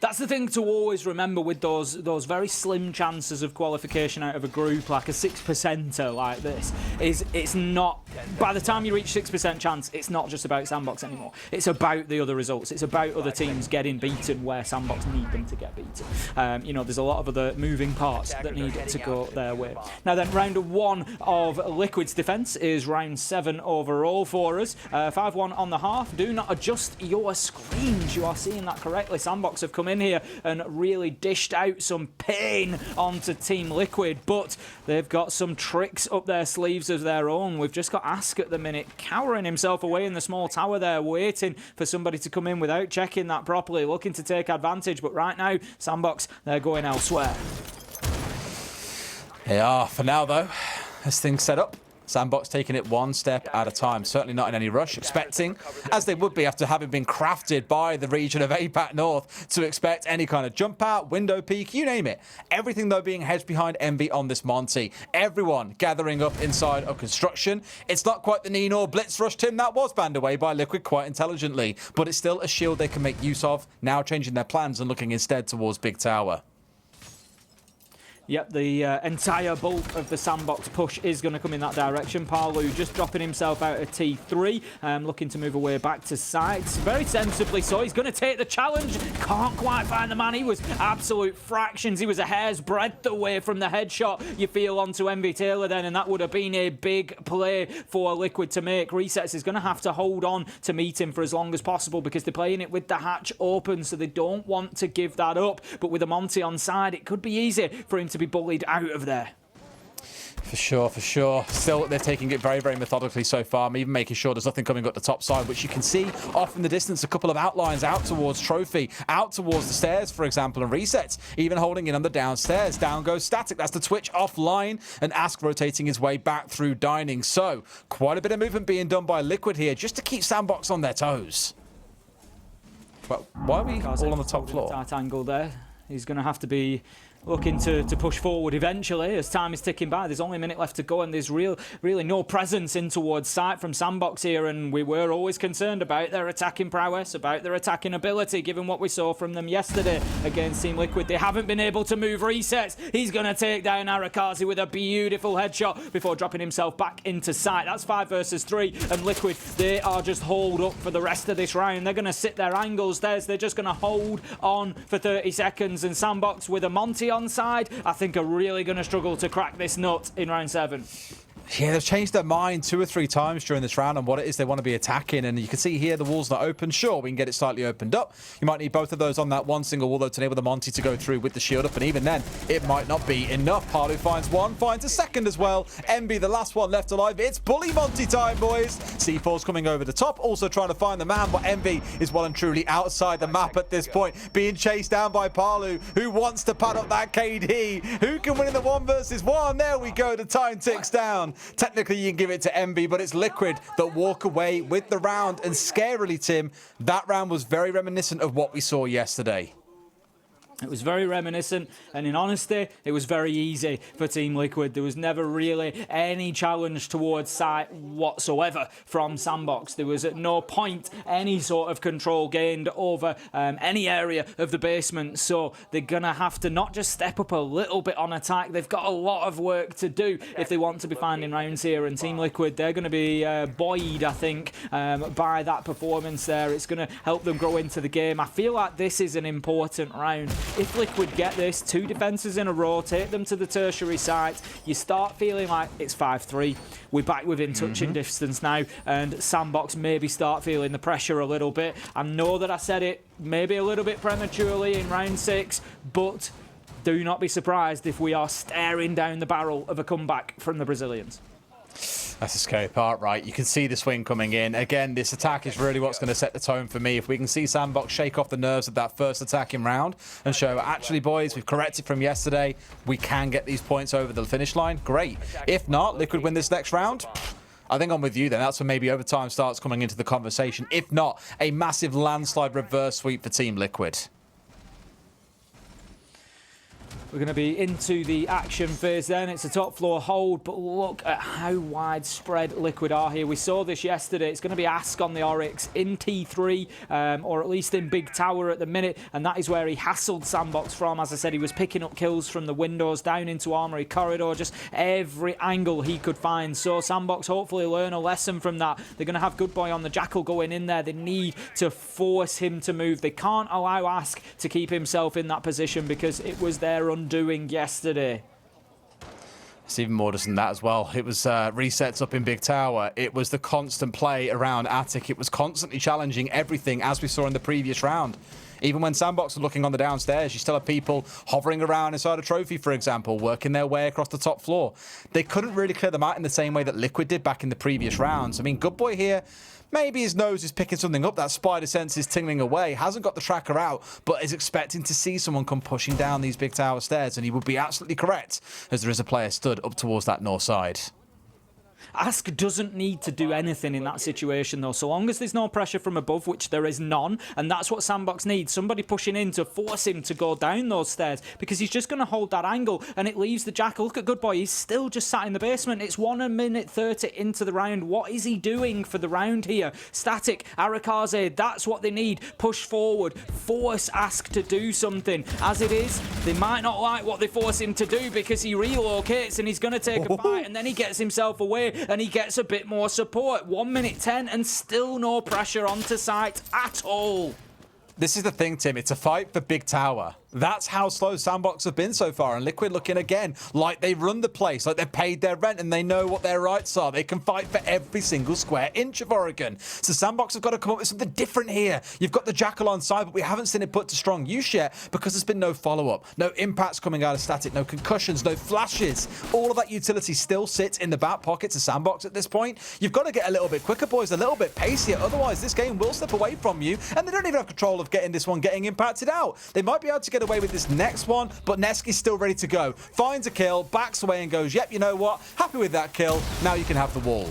That's the thing to always remember with those very slim chances of qualification out of a group, like a 6%er like this, is it's not, by the time you reach 6% chance, it's not just about SANDBOX anymore. It's about the other results. It's about other teams getting beaten where SANDBOX need them to get beaten. You know, there's a lot of other moving parts that need to go their way. Now then, round 1 of Liquid's defence is round 7 overall for us. 5-1 on the half. Do not adjust your screens. You are seeing that correctly. SANDBOX have come in here and really dished out some pain onto Team Liquid, but they've got some tricks up their sleeves of their own. We've just got Ask at the minute, cowering himself away in the small tower there, waiting for somebody to come in without checking that properly, looking to take advantage, but right now, SANDBOX, they're going elsewhere.
They are, for now, though, as things set up. SANDBOX taking it 1 step at a time, certainly not in any rush, expecting, as they would be after having been crafted by the region of APAC North, to expect any kind of jump out, window peek, you name it. Everything, though, being hedged behind Envy on this Monty. Everyone gathering up inside of construction. It's not quite the Nino Blitz rush, Tim, that was banned away by Liquid quite intelligently, but it's still a shield they can make use of, now changing their plans and looking instead towards Big Tower.
Yep, the entire bulk of the sandbox push is going to come in that direction. Palu just dropping himself out of T3, looking to move away back to sides. Very sensibly so. He's going to take the challenge. Can't quite find the man. He was absolute fractions. He was a hair's breadth away from the headshot, you feel, onto MV Taylor then, and that would have been a big play for Liquid to make. Resets is going to have to hold on to meet him for as long as possible because they're playing it with the hatch open, so they don't want to give that up. But with a Monty on side, it could be easy for him to be bullied out of there.
For sure, for sure. Still, they're taking it very, very methodically so far. I'm even making sure there's nothing coming up the top side, which you can see off in the distance, a couple of outlines out towards Trophy, out towards the stairs, for example, and Resets, even holding in on the downstairs. Down goes Static. That's the Twitch offline, and Ask rotating his way back through Dining. So, quite a bit of movement being done by Liquid here, just to keep SANDBOX on their toes. But why are we all on the top floor?
Tight angle there. He's going to have to be looking to push forward eventually as time is ticking by. There's only a minute left to go, and there's really no presence in towards site from SANDBOX here, and we were always concerned about their attacking prowess, about their attacking ability, given what we saw from them yesterday against Team Liquid. They haven't been able to move Resets. He's going to take down Arakazi with a beautiful headshot before dropping himself back into site. That's 5 versus 3, and Liquid, they are just holed up for the rest of this round. They're going to sit their angles. They're just going to hold on for 30 seconds, and SANDBOX with a Monty on side, I think, are really going to struggle to crack this nut in round 7.
Yeah, they've changed their mind 2 or 3 times during this round on what it is they want to be attacking, and you can see here the wall's not open. Sure, we can get it slightly opened up. You might need both of those on that one single wall, though, to enable the Monty to go through with the shield up, and even then, it might not be enough. Palu finds one, finds a second as well. MB, the last one left alive. It's bully Monty time, boys. C4's coming over the top, also trying to find the man, but MB is well and truly outside the map at this point, being chased down by Palu, who wants to pad up that KD. Who can win in the 1 versus 1? There we go, the time ticks down. Technically, you can give it to MB, but it's Liquid that walk away with the round. And scarily, Tim, that round was very reminiscent of what we saw yesterday.
It was very reminiscent, and in honesty, it was very easy for Team Liquid. There was never really any challenge towards site whatsoever from SANDBOX. There was at no point any sort of control gained over any area of the basement, so they're going to have to not just step up a little bit on attack, they've got a lot of work to do if they want to be finding rounds here, and Team Liquid, they're going to be buoyed, I think, by that performance there. It's going to help them grow into the game. I feel like this is an important round. If Liquid get this, 2 defences in a row, take them to the tertiary site, you start feeling like it's 5-3. We're back within touching distance now, and SANDBOX maybe start feeling the pressure a little bit. I know that I said it maybe a little bit prematurely in round 6, but do not be surprised if we are staring down the barrel of a comeback from the Brazilians.
That's the scary part, right? You can see the swing coming in. Again, this attack is really what's going to set the tone for me. If we can see SANDBOX shake off the nerves of that first attacking round and show, actually, boys, we've corrected from yesterday. We can get these points over the finish line. Great. If not, Liquid win this next round. I think I'm with you then. That's when maybe overtime starts coming into the conversation. If not, a massive landslide reverse sweep for Team Liquid.
We're going to be into the action phase then. It's a top floor hold, but look at how widespread Liquid are here. We saw this yesterday. It's going to be Ask on the Oryx in T3, or at least in Big Tower at the minute, and that is where he hassled SANDBOX from. As I said, he was picking up kills from the windows down into Armory Corridor, just every angle he could find. So SANDBOX hopefully learn a lesson from that. They're going to have Good Boy on the Jackal going in there. They need to force him to move. They can't allow Ask to keep himself in that position because it was their undoing yesterday.
It's even more than that as well. It was resets up in Big Tower. It was the constant play around Attic. It was constantly challenging everything, as we saw in the previous round. Even when SANDBOX are looking on the downstairs, you still have people hovering around inside a trophy, for example, working their way across the top floor. They couldn't really clear them out in the same way that Liquid did back in the previous rounds. I mean, Good Boy here, maybe his nose is picking something up. That spider sense is tingling away. Hasn't got the tracker out, but is expecting to see someone come pushing down these Big Tower stairs. And he would be absolutely correct, as there is a player stood up towards that north side.
Ask doesn't need to do anything in that situation, though. So long as there's no pressure from above, which there is none, and that's what SANDBOX needs. Somebody pushing in to force him to go down those stairs, because he's just going to hold that angle, and it leaves the Jackal. Look at Good Boy. He's still just sat in the basement. It's 1 minute 30 into the round. What is he doing for the round here? Static, Arakaze, that's what they need. Push forward. Force Ask to do something. As it is, they might not like what they force him to do, because he relocates and he's going to take a fight, and then he gets himself away and he gets a bit more support. 1 minute 10 and still no pressure onto site at all.
This is the thing, Tim. It's a fight for Big Tower. That's how slow SANDBOX have been so far, and Liquid looking again like they run the place, like they've paid their rent and they know what their rights are. They can fight for every single square inch of Oregon. So SANDBOX have got to come up with something different here. You've got the Jackal on side, but we haven't seen it put to strong use yet because there's been no follow-up, no impacts coming out of Static, no concussions, no flashes. All of that utility still sits in the back pockets of SANDBOX at this point. You've got to get a little bit quicker, boys, a little bit pacier. Otherwise, this game will slip away from you, and they don't even have control of getting this one getting impacted out. They might be able to get away with this next one, but Neski's still ready to go. Finds a kill, backs away and goes, yep, you know what? Happy with that kill. Now you can have the wall.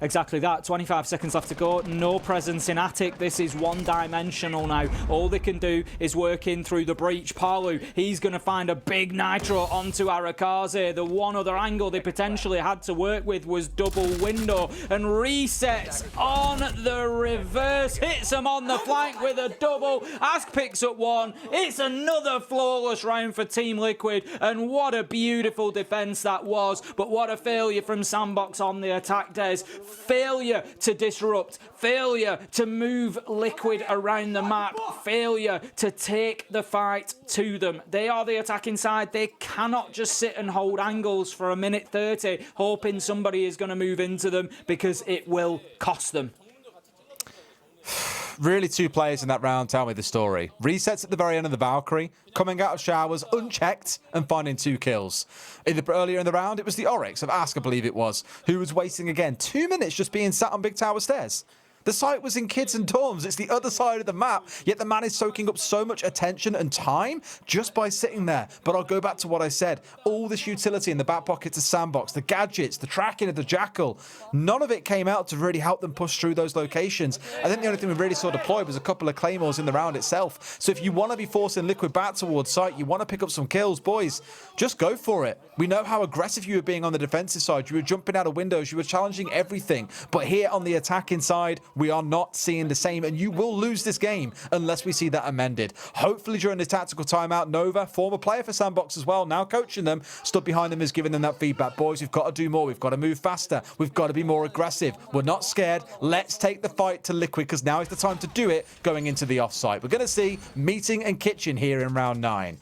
Exactly that. 25 seconds left to go. No presence in Attic. This is one-dimensional now. All they can do is work in through the breach. Palu, he's going to find a big nitro onto Arakaze. The one other angle they potentially had to work with was double window. And resets on the reverse. Hits him on the flank with a double. Ask picks up one. It's another flawless round for Team Liquid. And what a beautiful defense that was. But what a failure from SANDBOX on the attack, Des. Failure to disrupt, failure to move Liquid around the map, failure to take the fight to them. They are the attacking side. They cannot just sit and hold angles for 1 minute 30, hoping somebody is going to move into them, because it will cost them.
Really, two players in that round tell me the story. Resets at the very end of the Valkyrie, coming out of showers unchecked and finding 2 kills. Earlier in the round, it was the Oryx of Ask, I believe it was, who was wasting again 2 minutes just being sat on Big Tower stairs. The site was in kids and dorms. It's the other side of the map, yet the man is soaking up so much attention and time just by sitting there. But I'll go back to what I said. All this utility in the back pockets of SANDBOX, the gadgets, the tracking of the Jackal, none of it came out to really help them push through those locations. I think the only thing we really saw deployed was a couple of Claymores in the round itself. So if you want to be forcing Liquid back towards site, you want to pick up some kills, boys, just go for it. We know how aggressive you were being on the defensive side. You were jumping out of windows. You were challenging everything. But here on the attacking side, we are not seeing the same, and you will lose this game unless we see that amended. Hopefully during the tactical timeout, Nova, former player for SANDBOX as well, now coaching them, stood behind them, is giving them that feedback. Boys, we've got to do more. We've got to move faster. We've got to be more aggressive. We're not scared. Let's take the fight to Liquid, because now is the time to do it going into the offsite. We're going to see Meeting and Kitchen here in round 9.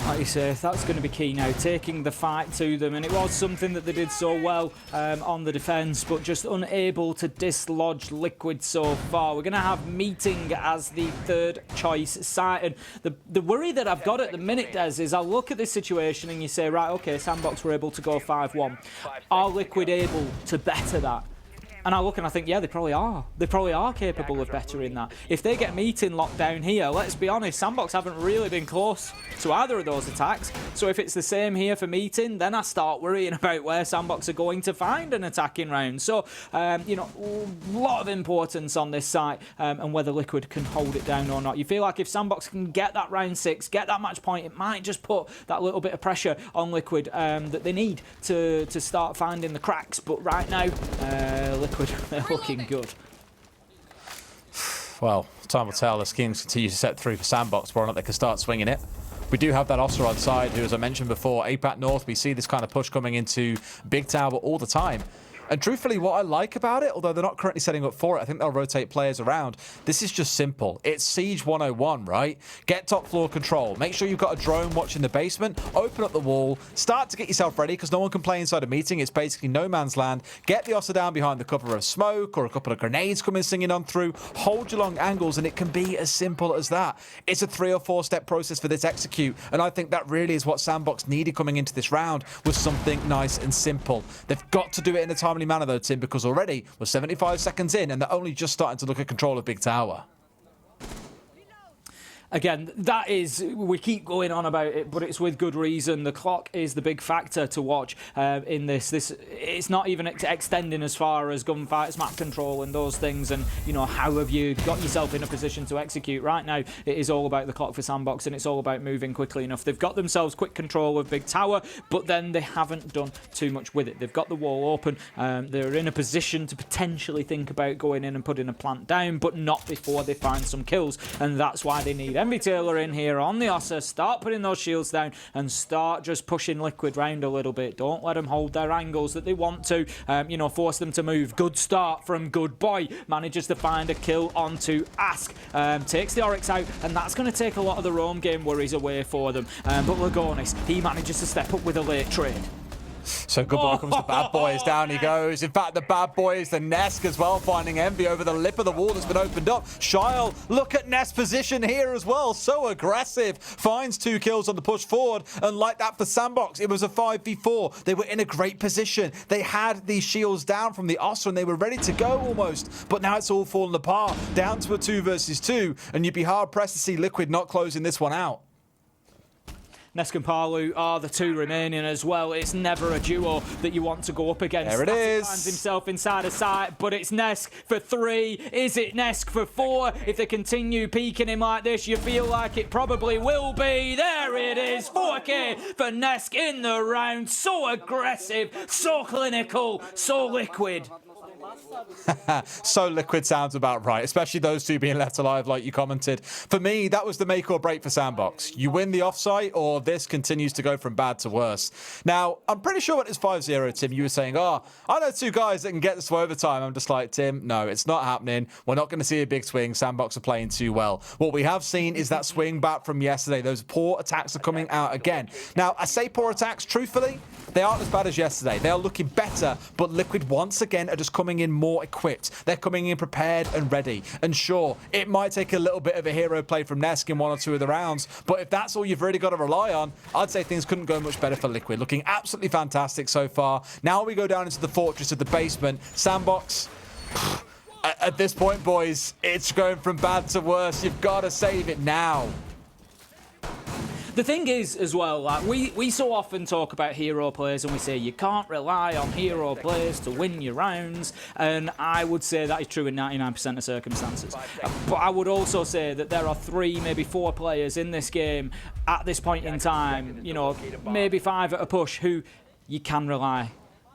Like you say, that's going to be key now, taking the fight to them. And it was something that they did so well on the defence, but just unable to dislodge Liquid so far. We're going to have Meeting as the third choice site. And the worry that I've got at the minute, Des, is I look at this situation and you say, right, okay, SANDBOX were able to go 5-1. Are Liquid able to better that? And I look and I think, yeah, they probably are. They probably are capable of bettering that. If they get Meeting locked down here, let's be honest, SANDBOX haven't really been close to either of those attacks. So if it's the same here for Meeting, then I start worrying about where SANDBOX are going to find an attacking round. So, you know, a lot of importance on this site and whether Liquid can hold it down or not. You feel like if SANDBOX can get that round 6, get that match point, it might just put that little bit of pressure on Liquid that they need to start finding the cracks. But right now, Liquid, they're looking good.
Well, time will tell. The schemes continue to set through for SANDBOX, whether or not they can start swinging it. We do have that Oster on side, who, as I mentioned before, APAC North, we see this kind of push coming into Big Tower all the time. And truthfully, what I like about it, although they're not currently setting up for it, I think they'll rotate players around. This is just simple. It's Siege 101, right? Get top floor control. Make sure you've got a drone watching the basement. Open up the wall. Start to get yourself ready, because no one can play inside a meeting. It's basically no man's land. Get the Oster down behind the cover of smoke or a couple of grenades coming singing on through. Hold your long angles, and it can be as simple as that. It's a 3 or 4 step process for this execute, and I think that really is what SANDBOX needed coming into this round, was something nice and simple. They've got to do it in a timely manner though, Tim, because already we're 75 seconds in and they're only just starting to look at control of Big Tower.
Again, that is, we keep going on about it, but it's with good reason. The clock is the big factor to watch in this. It's not even extending as far as gunfights, map control and those things, and how have you got yourself in a position to execute. Right now it is all about the clock for SANDBOX, and it's all about moving quickly enough. They've got themselves quick control of Big Tower, but then they haven't done too much with it. They've got the wall open. They're in a position to potentially think about going in and putting a plant down, but not before they find some kills, and that's why they need Envy Taylor in here on the Ossa. Start putting those shields down and start just pushing Liquid round a little bit. Don't let them hold their angles that they want to. Force them to move. Good start from Good Boy. Manages to find a kill onto Ask. Takes the Oryx out, and that's going to take a lot of the roam game worries away for them. But Lagonis, he manages to step up with a late trade.
So Good Boy comes the Bad Boys, down he goes. In fact, the Bad Boys, the Nesk as well, finding Envy over the lip of the wall that's been opened up. Shyle, look at Nesk's position here as well, so aggressive. Finds 2 kills on the push forward, and like that for SANDBOX, it was a 5v4. They were in a great position. They had these shields down from the Ossa, and they were ready to go almost, but now it's all fallen apart. Down to a 2 versus 2, and you'd be hard-pressed to see Liquid not closing this one out.
Nesk and Palu are the 2 remaining as well. It's never a duo that you want to go up against.
There it is.
Finds himself inside a sight, but it's Nesk for 3. Is it Nesk for 4? If they continue peeking him like this, you feel like it probably will be. There it is. 4K for Nesk in the round. So aggressive, so clinical, so liquid.
So Liquid sounds about right, especially those 2 being left alive like you commented. For me, that was the make or break for SANDBOX. You win the offsite, or this continues to go from bad to worse. Now, I'm pretty sure when it's 5-0, Tim, you were saying, I know 2 guys that can get this to overtime. I'm just like, Tim, no, it's not happening. We're not going to see a big swing. SANDBOX are playing too well. What we have seen is that swing back from yesterday. Those poor attacks are coming out again. Now, I say poor attacks, truthfully, they aren't as bad as yesterday. They are looking better, but Liquid once again are just coming in more equipped. They're coming in prepared and ready. And sure, it might take a little bit of a hero play from Nesk in 1 or 2 of the rounds, but if that's all you've really got to rely on, I'd say things couldn't go much better for Liquid. Looking absolutely fantastic so far. Now we go down into the fortress of the basement. SANDBOX, at this point, boys, it's going from bad to worse. You've got to save it now.
The thing is, as well, like we so often talk about hero players and we say you can't rely on hero players to win your rounds, and I would say that is true in 99% of circumstances. But I would also say that there are 3, maybe 4 players in this game at this point in time, maybe 5 at a push, who you can rely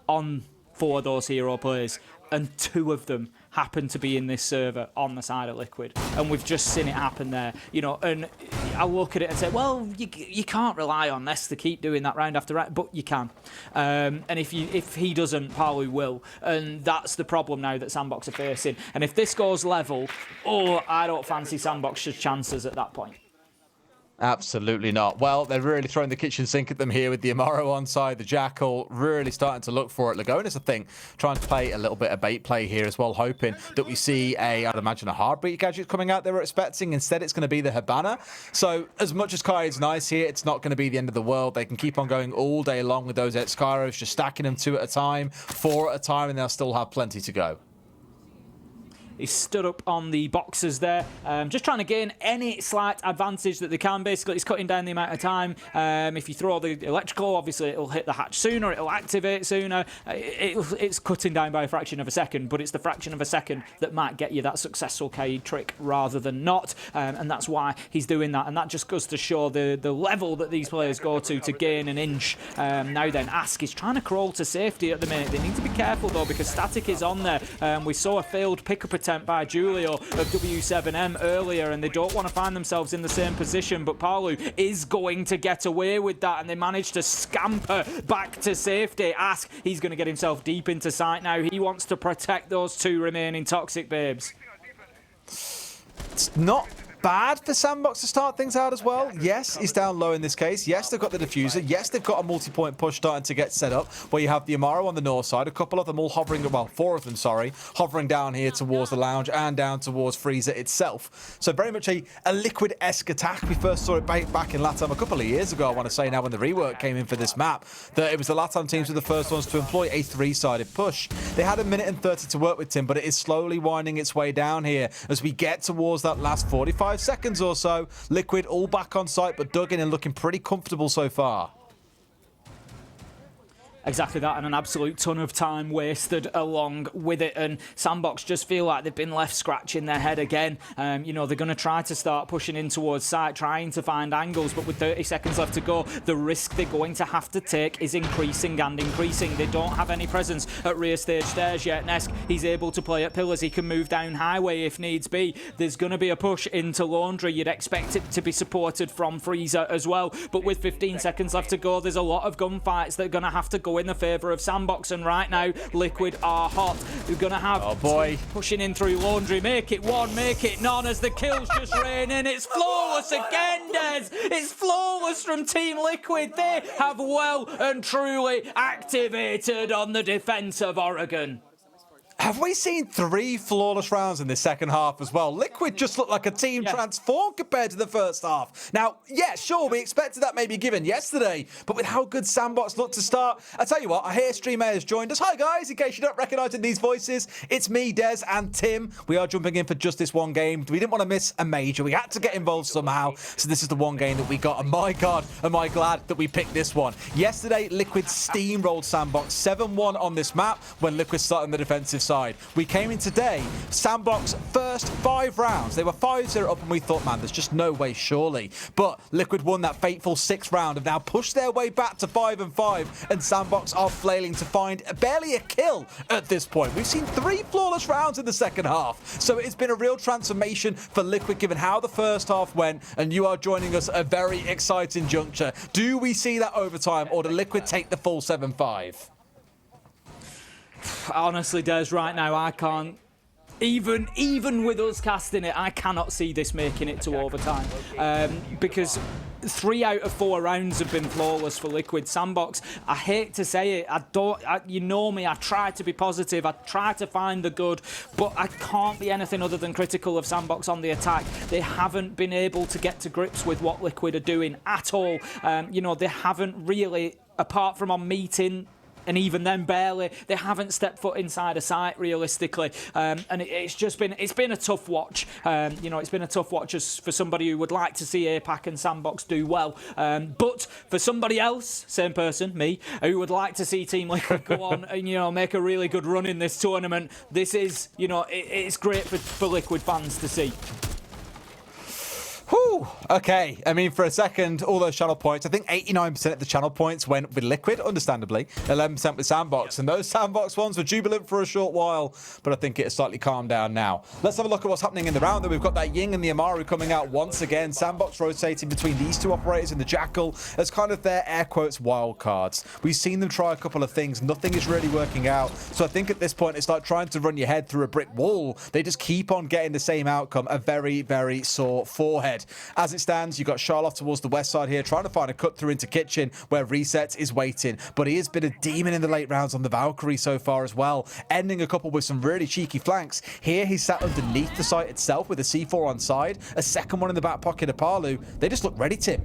on for those hero players, and 2 of them happen to be in this server on the side of Liquid, and we've just seen it happen there, and I look at it and say, well, you can't rely on this to keep doing that round after round, but you can, and if he doesn't, Palu will, and that's the problem now that SANDBOX are facing. And if this goes level, I don't fancy SANDBOX's chances at that point.
Absolutely not. Well, they're really throwing the kitchen sink at them here with the Amaro on side, the Jackal really starting to look for it. Lagonis, I think, trying to play a little bit of bait play here as well, hoping that we see I'd imagine a heartbeat gadget coming out they were expecting. Instead, it's going to be the Hibana. So as much as Kai is nice here, it's not going to be the end of the world. They can keep on going all day long with those Excaros, just stacking them 2 at a time, 4 at a time, and they'll still have plenty to go.
He's stood up on the boxes there, just trying to gain any slight advantage that they can. Basically, he's cutting down the amount of time. If you throw the electrical, obviously it'll hit the hatch sooner, it'll activate sooner. It's cutting down by a fraction of a second, but it's the fraction of a second that might get you that successful Kaid trick rather than not. And that's why he's doing that. And that just goes to show the level that these players go to gain an inch. Now then, Ask is trying to crawl to safety at the minute. They need to be careful though, because Static is on there. We saw a failed pickup attempt by Julio of W7M earlier, and they don't want to find themselves in the same position, but Palu is going to get away with that, and they managed to scamper back to safety. Ask, he's going to get himself deep into sight now. He wants to protect those 2 remaining toxic babes.
It's not bad for SANDBOX to start things out as well. Yes, he's down low in this case. Yes, they've got the diffuser. Yes, they've got a multi-point push starting to get set up, where you have the Amaro on the north side, a couple of them all hovering, well, 4 of them, sorry, hovering down here towards the lounge and down towards Freezer itself. So very much a Liquid-esque attack. We first saw it back in LATAM a couple of years ago, I want to say now, when the rework came in for this map, that it was the LATAM teams were the first ones to employ a 3-sided push. They had 1 minute and 30 to work with, Tim, but it is slowly winding its way down here as we get towards that last 45 5 seconds or so. Liquid all back on site, but Duggan and looking pretty comfortable so far.
Exactly that, and an absolute ton of time wasted along with it, and SANDBOX just feel like they've been left scratching their head again. You know, they're going to try to start pushing in towards site, trying to find angles, but with 30 seconds left to go, the risk they're going to have to take is increasing and increasing. They don't have any presence at rear stage stairs yet. Nesk, he's able to play at pillars, he can move down highway if needs be. There's going to be a push into Laundry, you'd expect it to be supported from Freezer as well, but with 15 seconds left to go, there's a lot of gunfights that are going to have to go in the favour of SANDBOX, and right now Liquid are hot. We're going to have pushing in through Laundry. Make it one, make it none as the kills just rain in. It's flawless again, Des. It's flawless from Team Liquid. They have well and truly activated on the defence of Oregon.
Have we seen 3 flawless rounds in this second half as well? Liquid just looked like a team transformed compared to the first half. Now, yeah, sure, we expected that maybe given yesterday, but with how good SANDBOX looked to start, I tell you what, I hear Streamer has joined us. Hi guys, in case you're not recognising these voices, it's me, Des, and Tim. We are jumping in for just this one game. We didn't want to miss a major. We had to get involved somehow, so this is the one game that we got, and my God, am I glad that we picked this one. Yesterday, Liquid steamrolled SANDBOX 7-1 on this map when Liquid started on the defensive side. We came in today, SANDBOX first 5 rounds. They were 5-0 up and we thought, man, there's just no way, surely. But Liquid won that fateful 6th round, have now pushed their way back to 5-5, and SANDBOX are flailing to find barely a kill at this point. We've seen 3 flawless rounds in the second half. So it's been a real transformation for Liquid given how the first half went, and you are joining us at a very exciting juncture. Do we see that overtime, or do Liquid take the full 7-5?
Honestly, Des, right now I can't, even with us casting it, I cannot see this making it to overtime, because 3 out of 4 rounds have been flawless for Liquid. SANDBOX, I hate to say it, you know me, I try to be positive, I try to find the good, but I can't be anything other than critical of SANDBOX on the attack. They haven't been able to get to grips with what Liquid are doing at all. You know, they haven't really, apart from on meeting, and even then barely, they haven't stepped foot inside a site realistically, and it's been a tough watch. You know, it's been a tough watch for somebody who would like to see APAC and SANDBOX do well, but for somebody else, same person, me, who would like to see Team Liquid go on and, you know, make a really good run in this tournament, this is, you know, it's great for Liquid fans to see.
Whew. Okay, I mean, for a second, all those channel points, I think 89% of the channel points went with Liquid, understandably, 11% with SANDBOX, and those SANDBOX ones were jubilant for a short while, but I think it has slightly calmed down now. Let's have a look at what's happening in the round. We've got that Ying and the Amaru coming out once again. SANDBOX rotating between these 2 operators in the Jackal as kind of their, air quotes, wild cards. We've seen them try a couple of things. Nothing is really working out, so I think at this point, it's like trying to run your head through a brick wall. They just keep on getting the same outcome, a very, very sore forehead. As it stands, you've got Charlotte towards the west side here, trying to find a cut through into Kitchen, where Reset is waiting. But he has been a demon in the late rounds on the Valkyrie so far as well, ending a couple with some really cheeky flanks. Here, he's sat underneath the site itself with a C4 on side, a second one in the back pocket of Palu. They just look ready, Tim.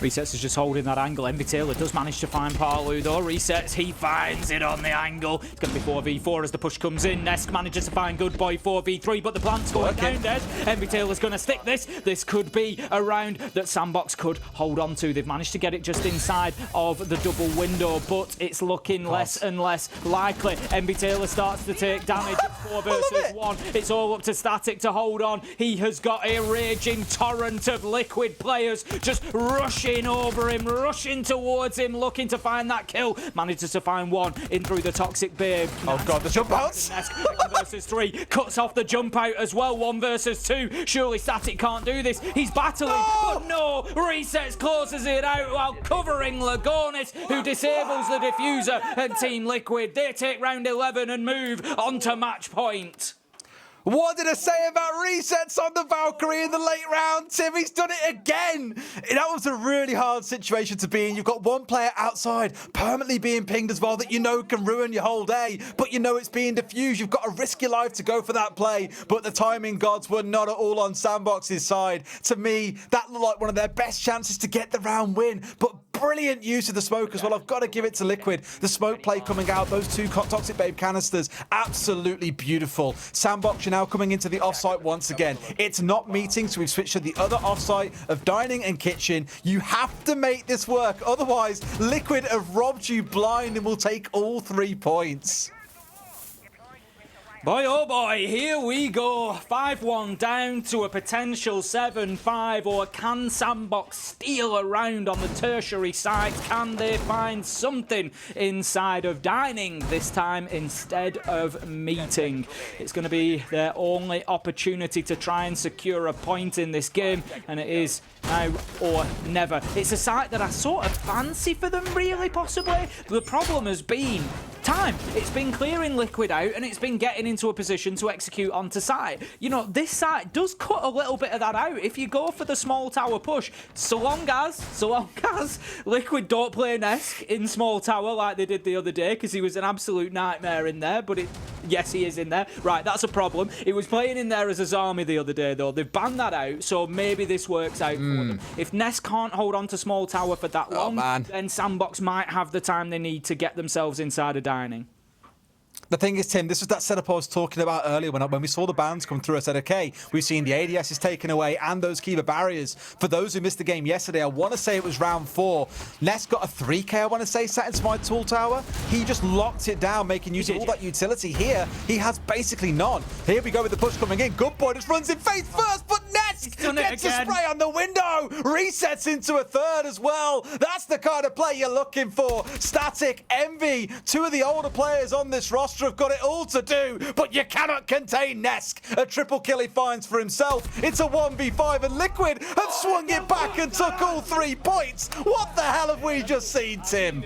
Resets is just holding that angle. Envy Taylor does manage to find Palu though. Resets, he finds it on the angle. It's going to be 4v4 as the push comes in. Nesk manages to find Good Boy 4v3, but the plant's going down there. Envy Taylor's going to stick this. This could be a round that SANDBOX could hold on to. They've managed to get it just inside of the double window, but it's looking less and less likely. Envy Taylor starts to take damage. It's 4 versus 1. It's all up to Static to hold on. He has got a raging torrent of Liquid players just rushing over him, rushing towards him, looking to find that kill. Manages to find one in through the Toxic Babe.
Oh God, the jump outs!
1 versus 3, cuts off the jump out as well. 1 versus 2. Surely Static can't do this. He's battling, but no! Resets closes it out while covering Lagonis, who disables the diffuser, and Team Liquid, they take round 11 and move on to match point.
What did I say about resets on the Valkyrie in the late round, Tim? He's done it again. That was a really hard situation to be in. You've got one player outside permanently being pinged as well that you know can ruin your whole day, but you know it's being diffused. You've got to risk your life to go for that play, but the timing gods were not at all on SANDBOX's side. To me, that looked like one of their best chances to get the round win, but brilliant use of the smoke as well. I've got to give it to Liquid. The smoke play coming out, those two Toxic Babe canisters, absolutely beautiful. SANDBOX are now coming into the offsite once again. It's not meeting, so we've switched to the other offsite of dining and kitchen. You have to make this work, otherwise Liquid have robbed you blind and will take all 3 points.
Boy, oh boy, here we go. 5-1 down to a potential 7-5. Or can SANDBOX steal around on the tertiary side? Can they find something inside of dining this time instead of meeting? It's going to be their only opportunity to try and secure a point in this game, and it is now or never. It's a site that I sort of fancy for them, really, possibly. The problem has been time. It's been clearing Liquid out, and it's been getting into a position to execute onto site. You know, this site does cut a little bit of that out if you go for the small tower push. So long as Liquid don't play Nesk in small tower like they did the other day, because he was an absolute nightmare in there, but yes, he is in there. Right, that's a problem. He was playing in there as a Zami the other day, though. They've banned that out, so maybe this works out for them. If Nesk can't hold on to small tower for that long, then SANDBOX might have the time they need to get themselves inside a dining.
The thing is, Tim, this was that setup I was talking about earlier when we saw the bans come through. I said, okay, we've seen the ADS is taken away and those Kiva barriers. For those who missed the game yesterday, I want to say it was round 4. Ness got a 3K, I want to say, sat into my tall tower. He just locked it down, making use of all that utility. Here, he has basically none. Here we go with the push coming in. Good boy just runs in face first, but Ness gets a spray on the window. Resets into a third as well. That's the kind of play you're looking for. Static, Envy, 2 of the older players on this roster have got it all to do, but you cannot contain Nesk. A triple kill he finds for himself. It's a 1v5 and Liquid have swung it back and took all 3 points. What the hell have we just seen, Tim?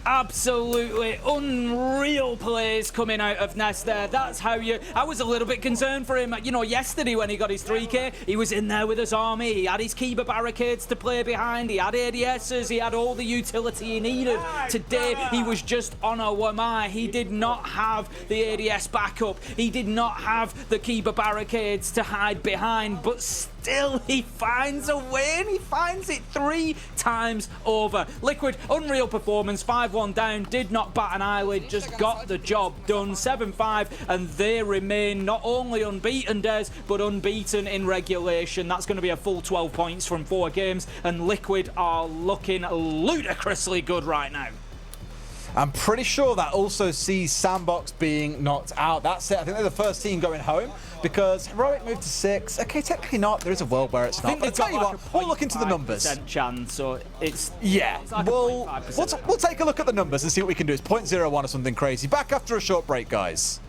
Absolutely unreal plays coming out of Ness there. That's how I was a little bit concerned for him. You know, yesterday when he got his 3K, he was in there with his army. He had his Kiba barricades to play behind. He had ADSs. He had all the utility he needed. Today, he was just on a Wamai. He did not have the ADS backup. He did not have the Kiba barricades to hide behind, but still he finds a way, and he finds it 3 times over. Liquid, unreal performance, 5-1 down, did not bat an eyelid, just got the job done. 7-5, and they remain not only unbeaten, Des, but unbeaten in regulation. That's going to be a full 12 points from 4 games, and Liquid are looking ludicrously good right now.
I'm pretty sure that also sees SANDBOX being knocked out. That's it. I think they're the first team going home because Heroic moved to 6. Okay, technically not. There is a world where it's not. But I'll tell you what, we'll look into the numbers.
Chance, so it's
like we'll take a look at the numbers and see what we can do. It's 0.01 or something crazy. Back after a short break, guys.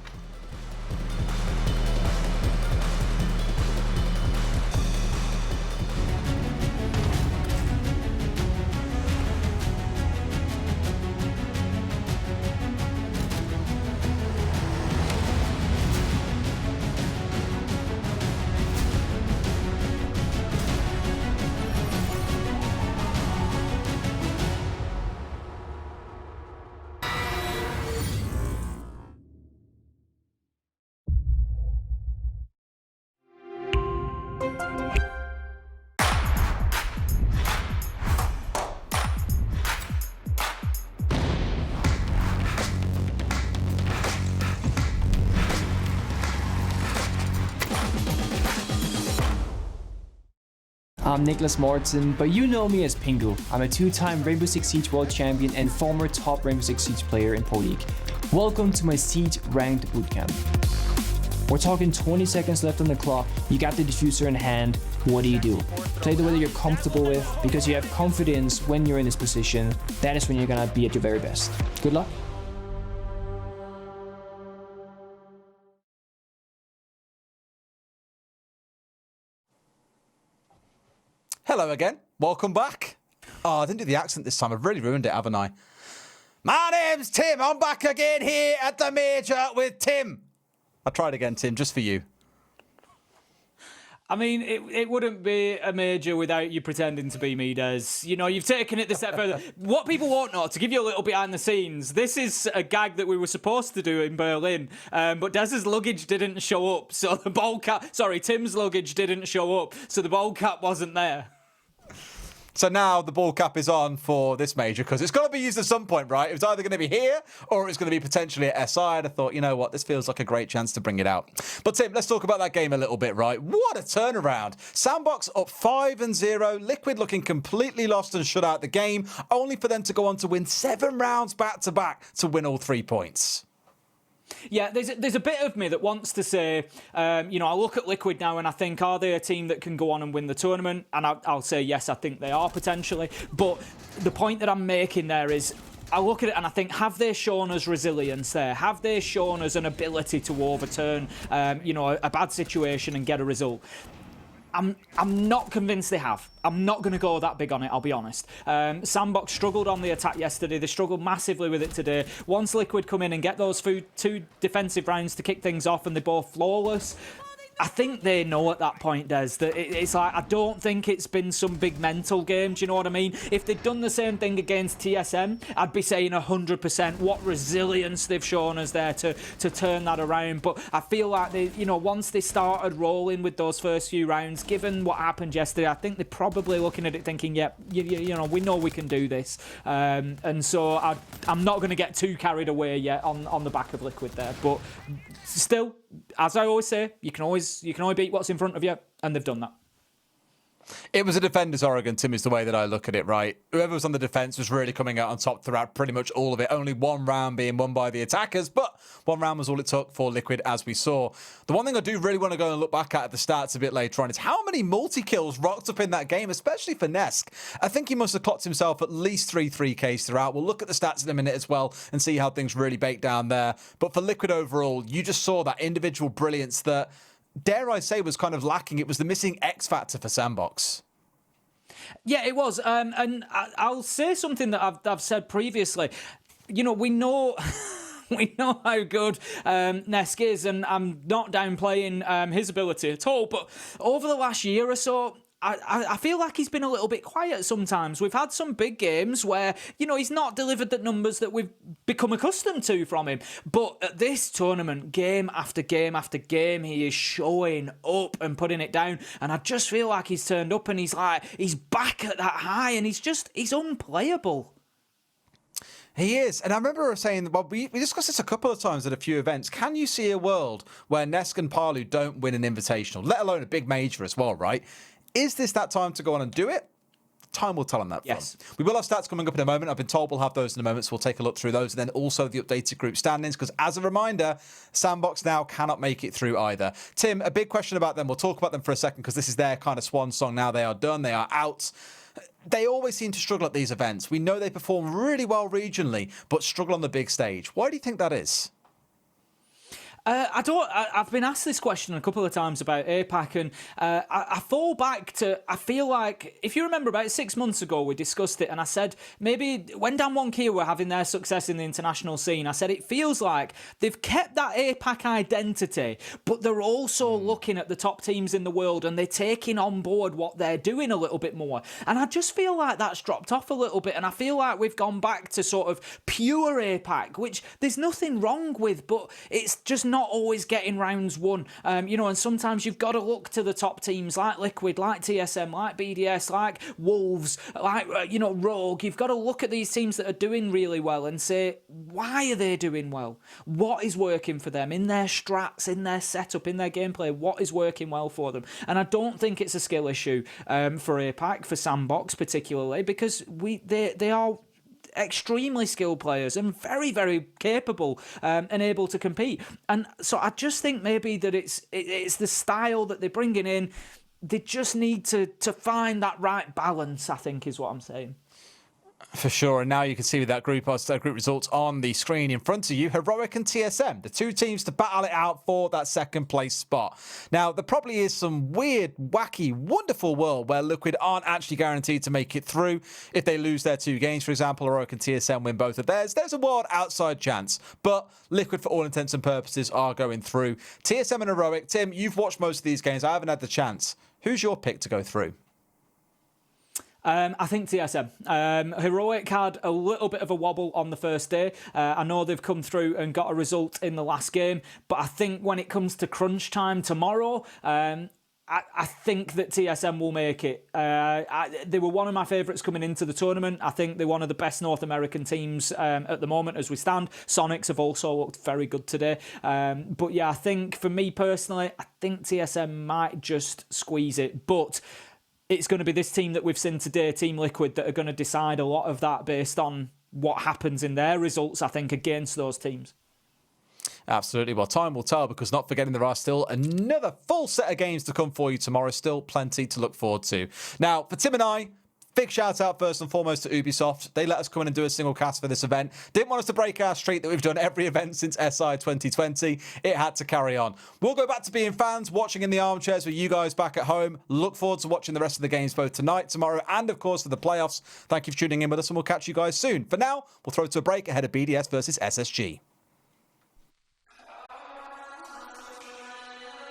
I'm Nicholas Morton, but you know me as Pingu. I'm a 2-time Rainbow Six Siege World Champion and former top Rainbow Six Siege player in Pro League. Welcome to my Siege Ranked Bootcamp. We're talking 20 seconds left on the clock, you got the diffuser in hand, what do? Play the way that you're comfortable with, because you have confidence when you're in this position. That is when you're gonna be at your very best. Good luck.
Hello again. Welcome back. Oh, I didn't do the accent this time. I've really ruined it, haven't I? My name's Tim. I'm back again here at the Major with Tim. I tried again, Tim, just for you.
I mean, it wouldn't be a major without you pretending to be me, Des. You know, you've taken it the step further. What people won't know, to give you a little behind the scenes, this is a gag that we were supposed to do in Berlin, but Des's luggage didn't show up, so the ball cap... Sorry, Tim's luggage didn't show up, so the ball cap wasn't there.
So now the ball cap is on for this major because it's got to be used at some point, right? It was either going to be here or it's going to be potentially at SI. And I thought, you know what, this feels like a great chance to bring it out. But Tim, let's talk about that game a little bit, right? What a turnaround. SANDBOX up 5-0. Liquid looking completely lost and shut out the game, only for them to go on to win 7 rounds back-to-back to win all 3 points.
Yeah, there's a bit of me that wants to say, I look at Liquid now and I think, are they a team that can go on and win the tournament? And I'll say, yes, I think they are potentially. But the point that I'm making there is, I look at it and I think, have they shown us resilience there? Have they shown us an ability to overturn, a bad situation and get a result? I'm not convinced they have. I'm not going to go that big on it, I'll be honest. SANDBOX struggled on the attack yesterday. They struggled massively with it today. Once Liquid come in and get those 2 defensive rounds to kick things off and they're both flawless, I think they know at that point, Des, that it's like, I don't think it's been some big mental game, do you know what I mean? If they'd done the same thing against TSM, I'd be saying 100% what resilience they've shown us there to turn that around. But I feel like once they started rolling with those first few rounds, given what happened yesterday, I think they're probably looking at it thinking, yeah, we know we can do this. And so I'm not going to get too carried away yet on the back of Liquid there. But still, as I always say, you can only beat what's in front of you, and they've done that.
It was a defender's Oregon, Tim, is the way that I look at it, right? Whoever was on the defence was really coming out on top throughout pretty much all of it. Only 1 round being won by the attackers, but 1 round was all it took for Liquid, as we saw. The one thing I do really want to go and look back at the stats a bit later on is how many multi-kills rocked up in that game, especially for Nesk. I think he must have clocked himself at least 3-3Ks throughout. We'll look at the stats in a minute as well and see how things really bake down there. But for Liquid overall, you just saw that individual brilliance that, dare I say, was kind of lacking. It was the missing X factor for SANDBOX.
Yeah, it was. And I'll say something that I've said previously. We know we know how good Nesk is, and I'm not downplaying his ability at all. But over the last year or so, I feel like he's been a little bit quiet sometimes. We've had some big games where, he's not delivered the numbers that we've become accustomed to from him. But at this tournament, game after game after game, he is showing up and putting it down. And I just feel like he's turned up and he's back at that high, and he's unplayable.
He is. And I remember saying, well, we discussed this a couple of times at a few events. Can you see a world where Nesk and Palu don't win an invitational, let alone a big major as well, right? Is this that time to go on and do it? Time will tell on that front.
Yes.
We will have stats coming up in a moment. I've been told we'll have those in a moment, so we'll take a look through those. And then also the updated group standings, because as a reminder, SANDBOX now cannot make it through either. Tim, a big question about them. We'll talk about them for a second, because this is their kind of swan song now. They are done. They are out. They always seem to struggle at these events. We know they perform really well regionally, but struggle on the big stage. Why do you think that is?
I've been asked this question a couple of times about APAC, and I fall back to, I feel like, if you remember about 6 months ago, we discussed it, and I said, maybe when Damwon Kia were having their success in the international scene, I said it feels like they've kept that APAC identity, but they're also looking at the top teams in the world, and they're taking on board what they're doing a little bit more. And I just feel like that's dropped off a little bit, and I feel like we've gone back to sort of pure APAC, which there's nothing wrong with, but it's just not always getting rounds won. And sometimes you've got to look to the top teams like Liquid, like TSM, like BDS, like Wolves, like, Rogue. You've got to look at these teams that are doing really well and say, why are they doing well? What is working for them in their strats, in their setup, in their gameplay? What is working well for them? And I don't think it's a skill issue for APAC, for SANDBOX particularly, because they are extremely skilled players and very, very capable and able to compete. And so I just think maybe that it's the style that they're bringing in. They just need to find that right balance, I think, is what I'm saying.
For sure, and now you can see with that group results on the screen in front of you, Heroic and TSM, the 2 teams to battle it out for that second place spot. Now, there probably is some weird, wacky, wonderful world where Liquid aren't actually guaranteed to make it through. If they lose their 2 games, for example, Heroic and TSM win both of theirs, there's a wild outside chance. But Liquid, for all intents and purposes, are going through. TSM and Heroic, Tim, you've watched most of these games. I haven't had the chance. Who's your pick to go through?
I think TSM. Heroic had a little bit of a wobble on the first day. I know they've come through and got a result in the last game, but I think when it comes to crunch time tomorrow, I think that TSM will make it. They were one of my favourites coming into the tournament. I think they're one of the best North American teams at the moment as we stand. Sonics have also looked very good today. But yeah, I think for me personally, I think TSM might just squeeze it. But it's going to be this team that we've seen today, Team Liquid, that are going to decide a lot of that based on what happens in their results, I think, against those teams.
Absolutely. Well, time will tell, because not forgetting there are still another full set of games to come for you tomorrow. Still plenty to look forward to. Now, for Tim and I, big shout out first and foremost to Ubisoft. They let us come in and do a single cast for this event. Didn't want us to break our streak that we've done every event since SI 2020. It had to carry on. We'll go back to being fans, watching in the armchairs with you guys back at home. Look forward to watching the rest of the games both tonight, tomorrow, and of course for the playoffs. Thank you for tuning in with us, and we'll catch you guys soon. For now, we'll throw to a break ahead of BDS versus SSG.